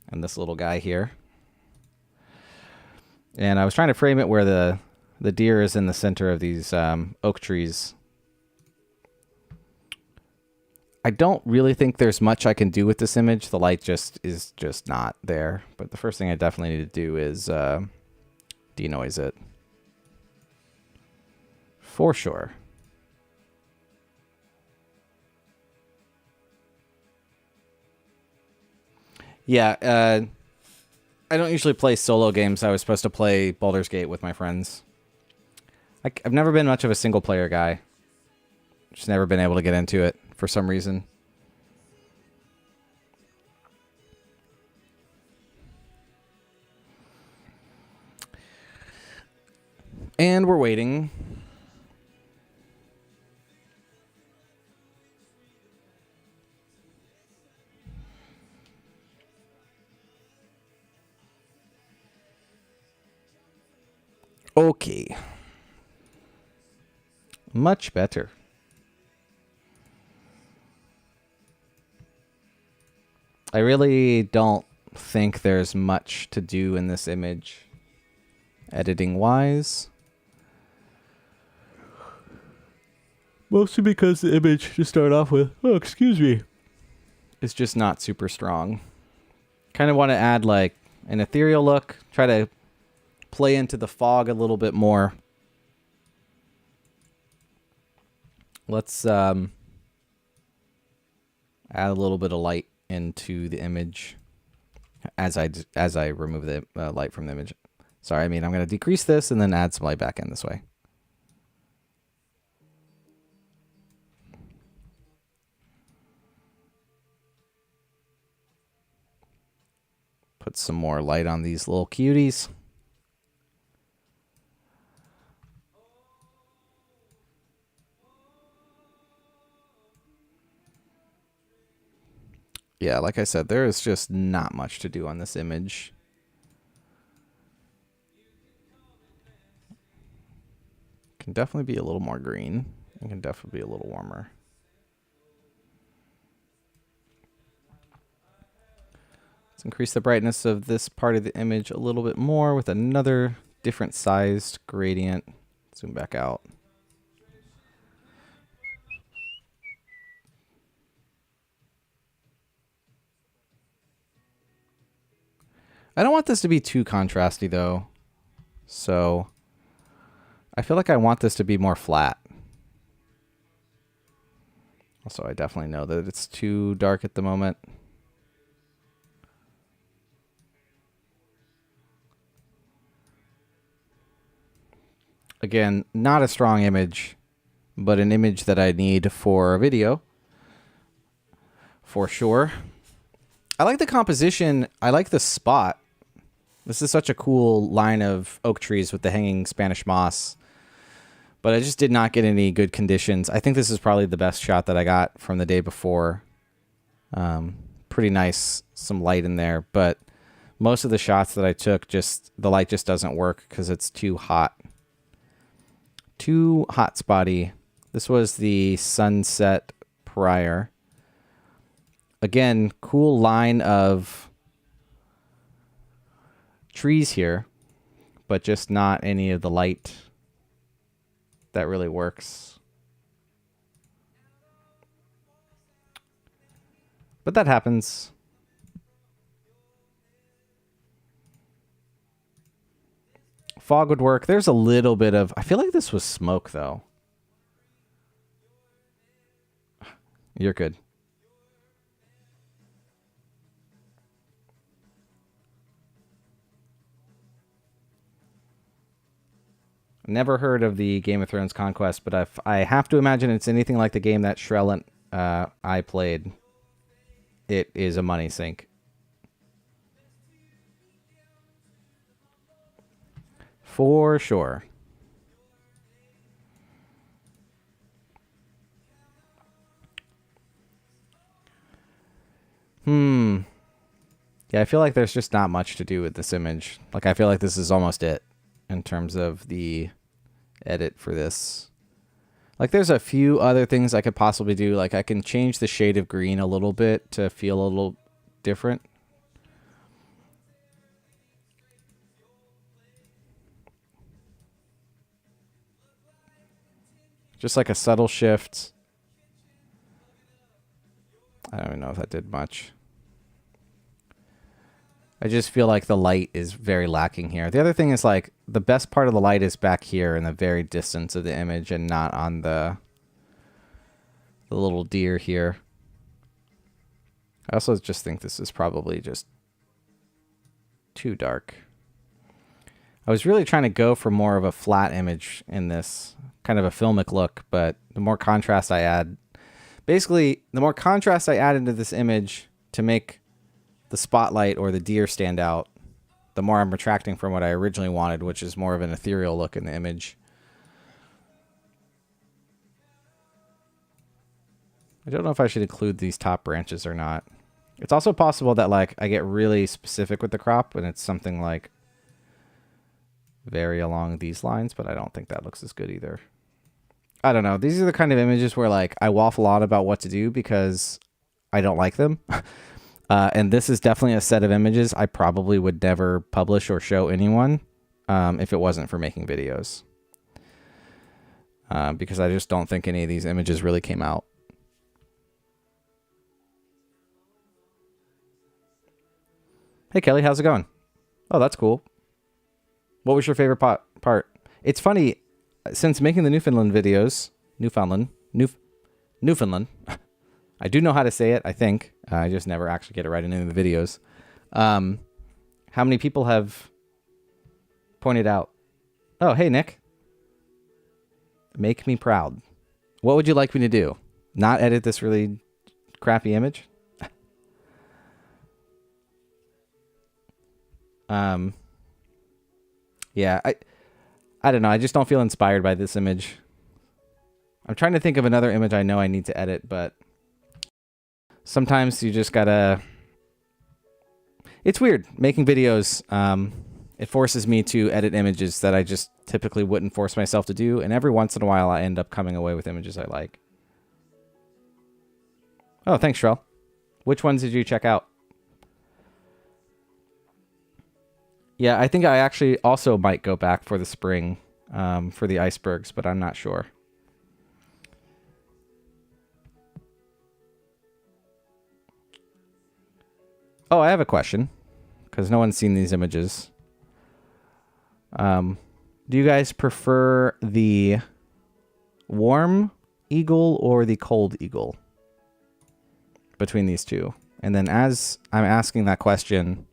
And this little guy here. And I was trying to frame it where the deer is in the center of these oak trees. I don't really think there's much I can do with this image. The light is just not there. But the first thing I definitely need to do is denoise it. For sure. Yeah, I don't usually play solo games. I was supposed to play Baldur's Gate with my friends. I've never been much of a single player guy. Just never been able to get into it for some reason. And we're waiting. Okay. Much better. I really don't think there's much to do in this image, editing wise. Mostly because the image, to start off with, oh, excuse me, is just not super strong. Kind of want to add like an ethereal look, try to play into the fog a little bit more. Let's add a little bit of light into the image as I remove the light from the image. Sorry, I mean, I'm going to decrease this and then add some light back in this way. Put some more light on these little cuties. Yeah, like I said, there is just not much to do on this image. Can definitely be a little more green. It can definitely be a little warmer. Let's increase the brightness of this part of the image a little bit more with another different sized gradient. Zoom back out. I don't want this to be too contrasty though. So I feel like I want this to be more flat. Also, I definitely know that it's too dark at the moment. Again, not a strong image, but an image that I need for a video. For sure. I like the composition. I like the spot. This is such a cool line of oak trees with the hanging Spanish moss. But I just did not get any good conditions. I think this is probably the best shot that I got from the day before. pretty nice, some light in there, but most of the shots that I took, just the light just doesn't work because it's too hot. Too hot spotty. This was the sunset prior. Again, cool line of trees here, but just not any of the light that really works. But that happens. Fog would work. There's a little bit of... I feel like this was smoke, though. You're good. Never heard of the Game of Thrones Conquest, but if I have to imagine it's anything like the game that 𝐒𝐿𝐴 and I played, it is a money sink. For sure. Yeah, I feel like there's just not much to do with this image. Like, I feel like this is almost it in terms of the edit for this. Like, there's a few other things I could possibly do. Like, I can change the shade of green a little bit to feel a little different. Just like a subtle shift. I don't even know if that did much. I just feel like the light is very lacking here. The other thing is, like, the best part of the light is back here in the very distance of the image and not on the little deer here. I also just think this is probably just too dark. I was really trying to go for more of a flat image in this, kind of a filmic look, but the more contrast I add, basically, the more contrast I add into this image to make the spotlight or the deer stand out, the more I'm retracting from what I originally wanted, which is more of an ethereal look in the image. I don't know if I should include these top branches or not. It's also possible that, like, I get really specific with the crop and it's something like very along these lines, but I don't think that looks as good either. I don't know. These are the kind of images where, like, I waffle on about what to do because I don't like them. And this is definitely a set of images I probably would never publish or show anyone if it wasn't for making videos. Because I just don't think any of these images really came out. Hey, Kelly, how's it going? Oh, that's cool. What was your favorite part? It's funny, since making the Newfoundland videos, Newfoundland, I do know how to say it, I think. I just never actually get it right in any of the videos. How many people have pointed out, oh, hey, Nick. Make me proud. What would you like me to do? Not edit this really crappy image? Yeah, I don't know. I just don't feel inspired by this image. I'm trying to think of another image I know I need to edit, but sometimes you just gotta... It's weird. Making videos, it forces me to edit images that I just typically wouldn't force myself to do, and every once in a while I end up coming away with images I like. Oh, thanks, 𝐒𝐿𝐴. Which ones did you check out? Yeah, I think I actually also might go back for the spring for the icebergs, but I'm not sure. Oh, I have a question, because no one's seen these images. Do you guys prefer the warm eagle or the cold eagle between these two? And then as I'm asking that question,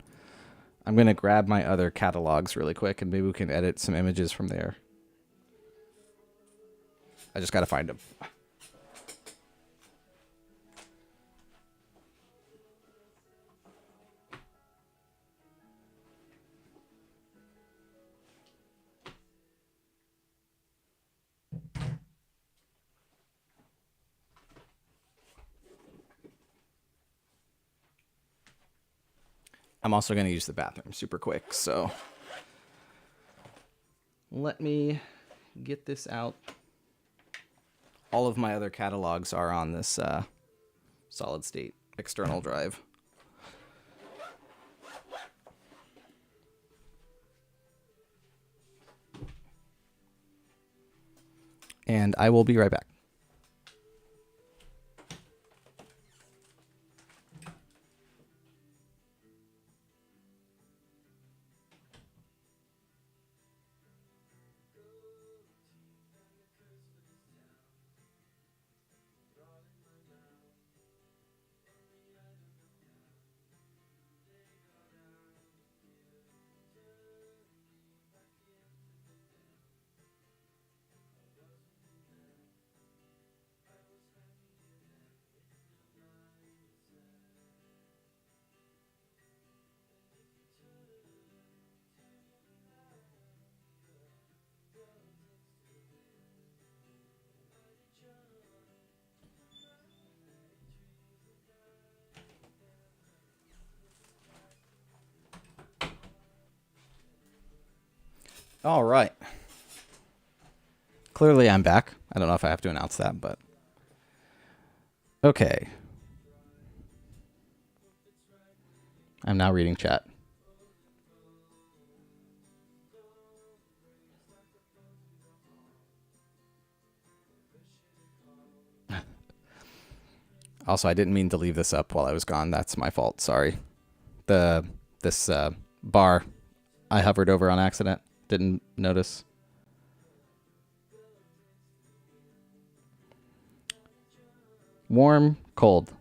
I'm going to grab my other catalogs really quick, and maybe we can edit some images from there. I just got to find them. I'm also going to use the bathroom super quick, so let me get this out. All of my other catalogs are on this solid state external drive. And I will be right back. All right. Clearly I'm back. I don't know if I have to announce that, but okay. I'm now reading chat. Also, I didn't mean to leave this up while I was gone. That's my fault. Sorry. This bar I hovered over on accident. Didn't notice. Warm, cold.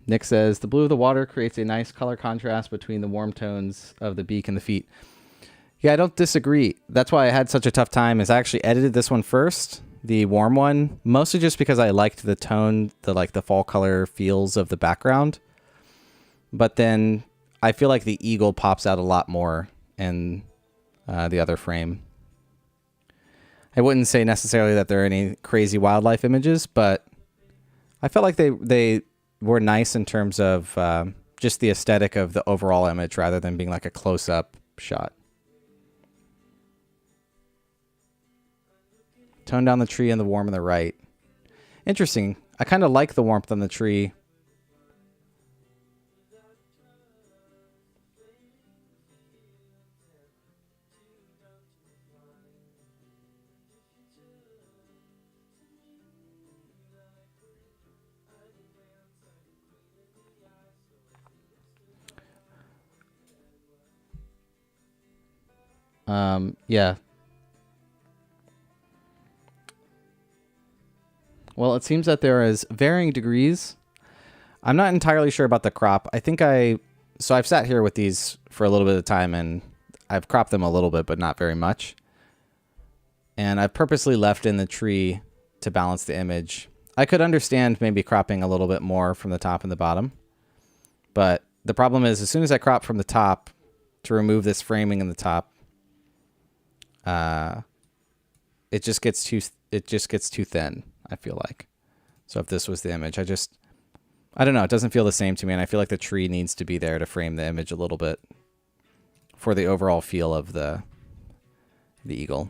Nick says, the blue of the water creates a nice color contrast between the warm tones of the beak and the feet. Yeah, I don't disagree. That's why I had such a tough time, is I actually edited this one first, the warm one, mostly just because I liked the tone, the fall color feels of the background. But then I feel like the eagle pops out a lot more in the other frame. I wouldn't say necessarily that there are any crazy wildlife images, but I felt like they were nice in terms of just the aesthetic of the overall image rather than being like a close-up shot. Tone down the tree and the warm on the right. Interesting. I kind of like the warmth on the tree. Yeah. Well, it seems that there is varying degrees. I'm not entirely sure about the crop. I think so I've sat here with these for a little bit of time and I've cropped them a little bit, but not very much. And I've purposely left in the tree to balance the image. I could understand maybe cropping a little bit more from the top and the bottom. But the problem is, as soon as I crop from the top to remove this framing in the top, it just gets too thin, I feel like. So if this was the image, I don't know, it doesn't feel the same to me, and I feel like the tree needs to be there to frame the image a little bit for the overall feel of the eagle.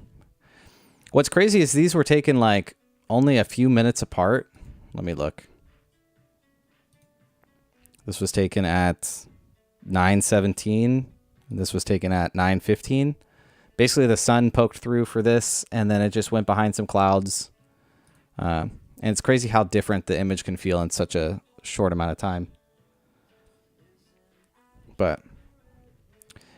What's crazy is these were taken like only a few minutes apart. Let me look. This was taken at 9:17. This was taken at 9:15. Basically, the sun poked through for this, and then it just went behind some clouds. And it's crazy how different the image can feel in such a short amount of time. But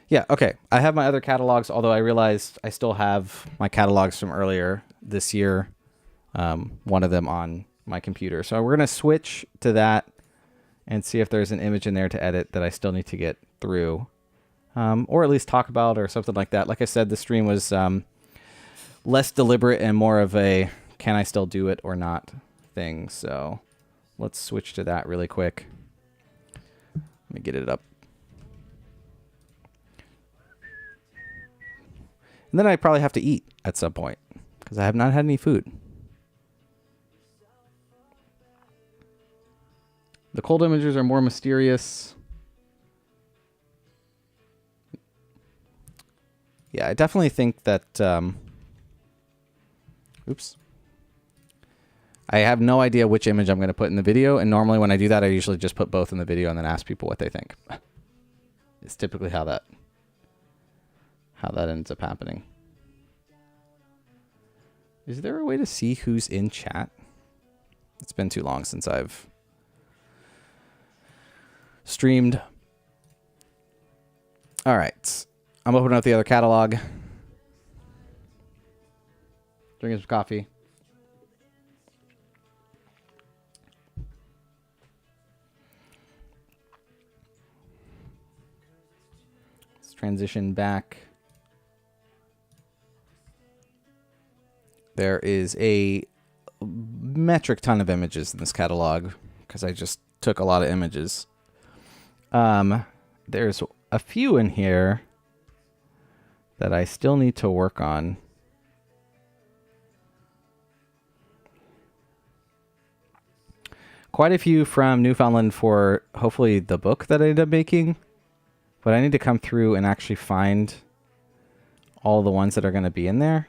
yeah, okay. I have my other catalogs, although I realized I still have my catalogs from earlier this year. One of them on my computer. So we're going to switch to that and see if there's an image in there to edit that I still need to get through. Or at least talk about or something like that. Like I said, the stream was less deliberate and more of a can I still do it or not thing. So let's switch to that really quick. Let me get it up. And then I probably have to eat at some point because I have not had any food. The cold images are more mysterious. Yeah, I definitely think that... oops. I have no idea which image I'm going to put in the video, and normally when I do that, I usually just put both in the video and then ask people what they think. It's typically how that ends up happening. Is there a way to see who's in chat? It's been too long since I've streamed. All right. I'm opening up the other catalog. Drinking some coffee. Let's transition back. There is a metric ton of images in this catalog because I just took a lot of images. There's a few in here that I still need to work on. Quite a few from Newfoundland for hopefully the book that I end up making, but I need to come through and actually find all the ones that are going to be in there.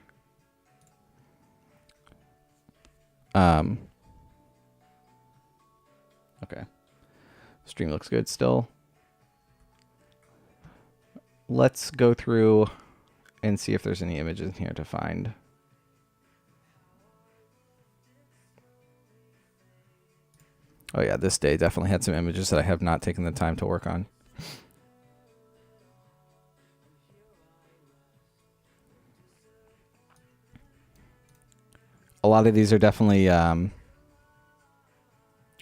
Okay. Stream looks good still. Let's go through and see if there's any images in here to find. Oh yeah, this day definitely had some images that I have not taken the time to work on. A lot of these are definitely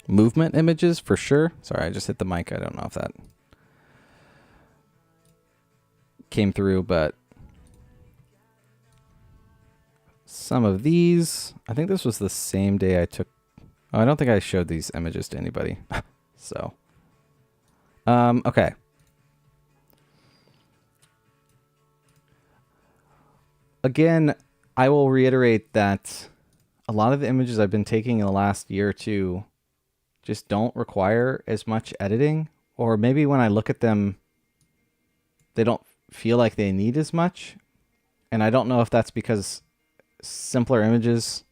movement images for sure. Sorry, I just hit the mic. I don't know if that came through, but some of these, I think this was the same day I took. Oh, I don't think I showed these images to anybody. So, okay. Again, I will reiterate that a lot of the images I've been taking in the last year or two just don't require as much editing, or maybe when I look at them, they don't feel like they need as much. And I don't know if that's because simpler images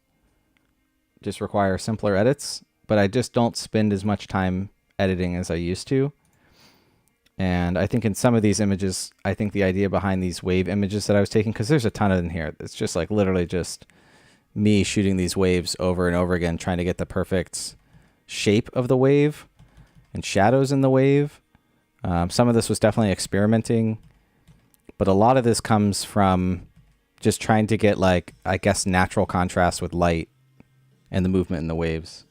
just require simpler edits, but I just don't spend as much time editing as I used to. And I think in some of these images, I think the idea behind these wave images that I was taking, because there's a ton of in here, it's just like literally just me shooting these waves over and over again, trying to get the perfect shape of the wave and shadows in the wave. Some of this was definitely experimenting, but a lot of this comes from just trying to get, like, I guess, natural contrast with light and the movement in the waves.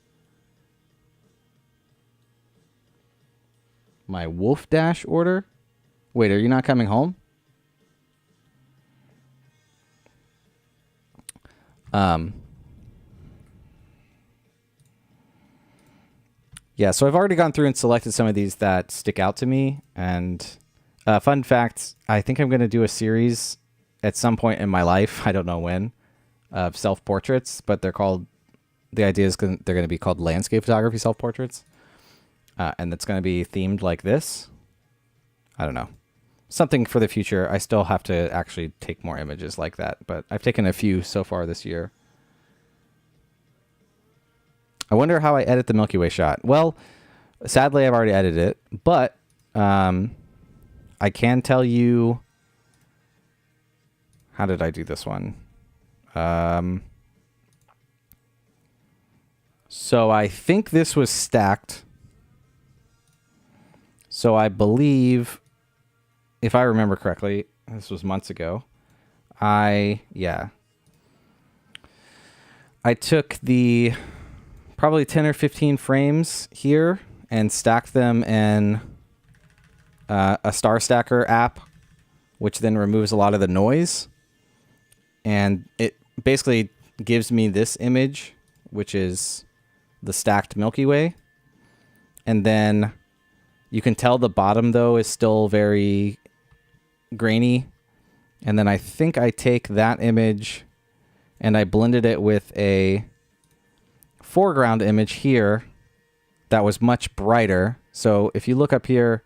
My wolf dash order? Wait, are you not coming home? Yeah, so I've already gone through and selected some of these that stick out to me. And fun fact, I think I'm going to do a series at some point in my life, I don't know when, of self-portraits, but they're called, the idea is they're going to be called landscape photography self-portraits. And it's going to be themed like this. I don't know. Something for the future. I still have to actually take more images like that, but I've taken a few so far this year. I wonder how I edit the Milky Way shot. Well, sadly, I've already edited it, but I can tell you... How did I do this one? So I think this was stacked. So I believe, if I remember correctly, this was months ago. I took the probably 10 or 15 frames here and stacked them in a Star Stacker app, which then removes a lot of the noise. And it basically gives me this image, which is the stacked Milky Way. And then you can tell the bottom, though, is still very grainy. And then I think I take that image and I blended it with a foreground image here that was much brighter. So if you look up here,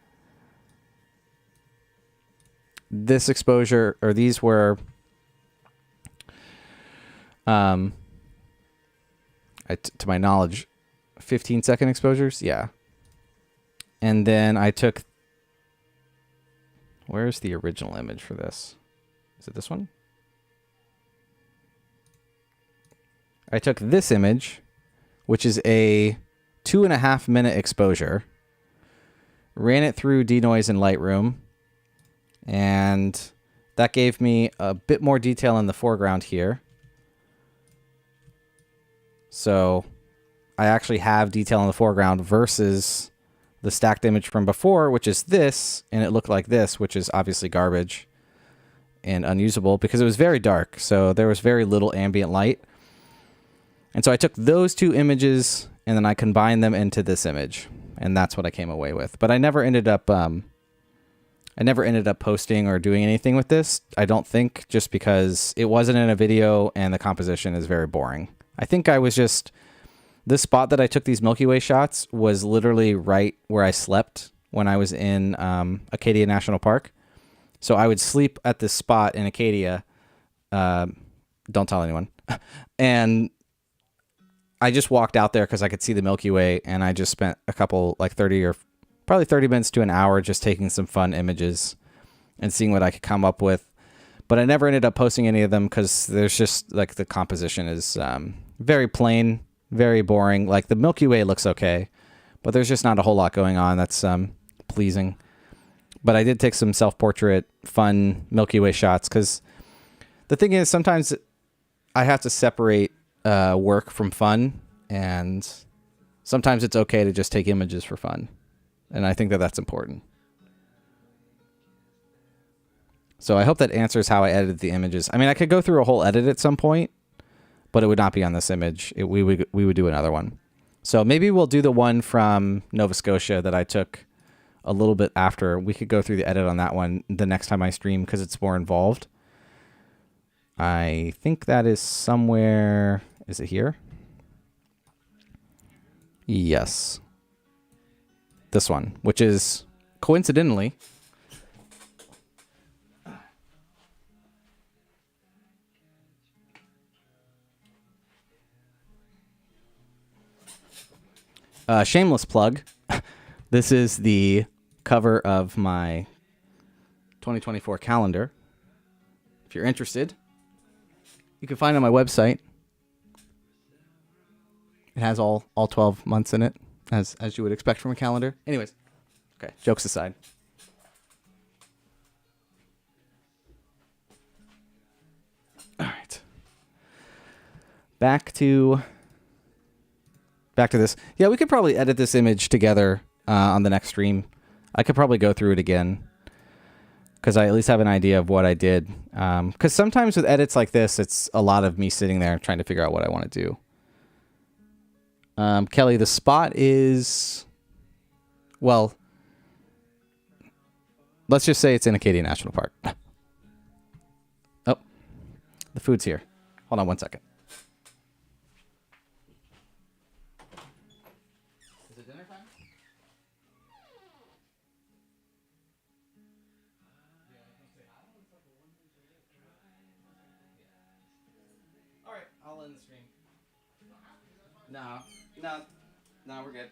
this exposure, or these were, to my knowledge, 15-second exposures. Yeah. And then I took, where's the original image for this? Is it this one? I took this image, which is a 2.5-minute exposure, ran it through denoise in Lightroom, and that gave me a bit more detail in the foreground here. So I actually have detail in the foreground versus the stacked image from before, which is this, and it looked like this, which is obviously garbage and unusable because it was very dark. So there was very little ambient light. And so I took those two images and then I combined them into this image, and that's what I came away with. But I never ended up posting or doing anything with this, I don't think, just because it wasn't in a video and the composition is very boring. I think I was just, this spot that I took these Milky Way shots was literally right where I slept when I was in Acadia National Park. So I would sleep at this spot in Acadia. Don't tell anyone. And I just walked out there because I could see the Milky Way, and I just spent a couple, like 30 or probably 30 minutes to an hour just taking some fun images and seeing what I could come up with. But I never ended up posting any of them because there's just, like, the composition is very plain, very boring. Like, the Milky Way looks okay, but there's just not a whole lot going on that's pleasing. But I did take some self-portrait, fun Milky Way shots because the thing is, sometimes I have to separate work from fun, and sometimes it's okay to just take images for fun. And I think that that's important. So I hope that answers how I edited the images. I mean, I could go through a whole edit at some point, but it would not be on this image. We would do another one. So maybe we'll do the one from Nova Scotia that I took a little bit after. We could go through the edit on that one the next time I stream because it's more involved. I think that is somewhere. Is it here? Yes. This one, which is coincidentally shameless plug. This is the cover of my 2024 calendar. If you're interested, you can find it on my website. It has all 12 months in it, as you would expect from a calendar. Anyways, okay, jokes aside. All right. Back to this. Yeah, we could probably edit this image together on the next stream. I could probably go through it again because I at least have an idea of what I did. Because sometimes with edits like this, it's a lot of me sitting there trying to figure out what I want to do. Kelly, the spot is, well, let's just say it's in Acadia National Park. Oh, the food's here. Hold on one second. Is it dinner time? All right, I'll end the stream. No, we're good.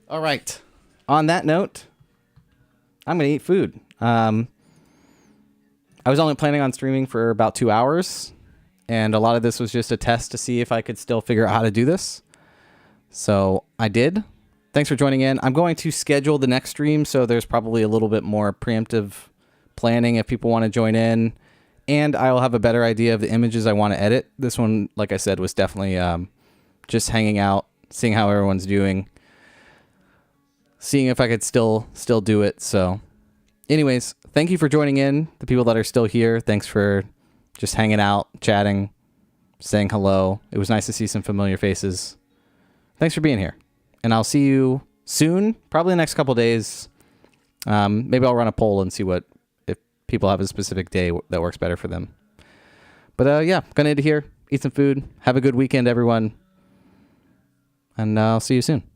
All right. On that note, I'm going to eat food. I was only planning on streaming for about 2 hours, and a lot of this was just a test to see if I could still figure out how to do this. So I did. Thanks for joining in. I'm going to schedule the next stream, so there's probably a little bit more preemptive planning if people want to join in. And I will have a better idea of the images I want to edit. This one, like I said, was definitely just hanging out, seeing how everyone's doing, seeing if I could still do it. So anyways, thank you for joining in. The people that are still here, thanks for just hanging out, chatting, saying hello. It was nice to see some familiar faces. Thanks for being here. And I'll see you soon, probably the next couple days. Maybe I'll run a poll and see what people have a specific day that works better for them. But yeah, gonna end it here. eat some food. Have a good weekend, everyone. And I'll see you soon.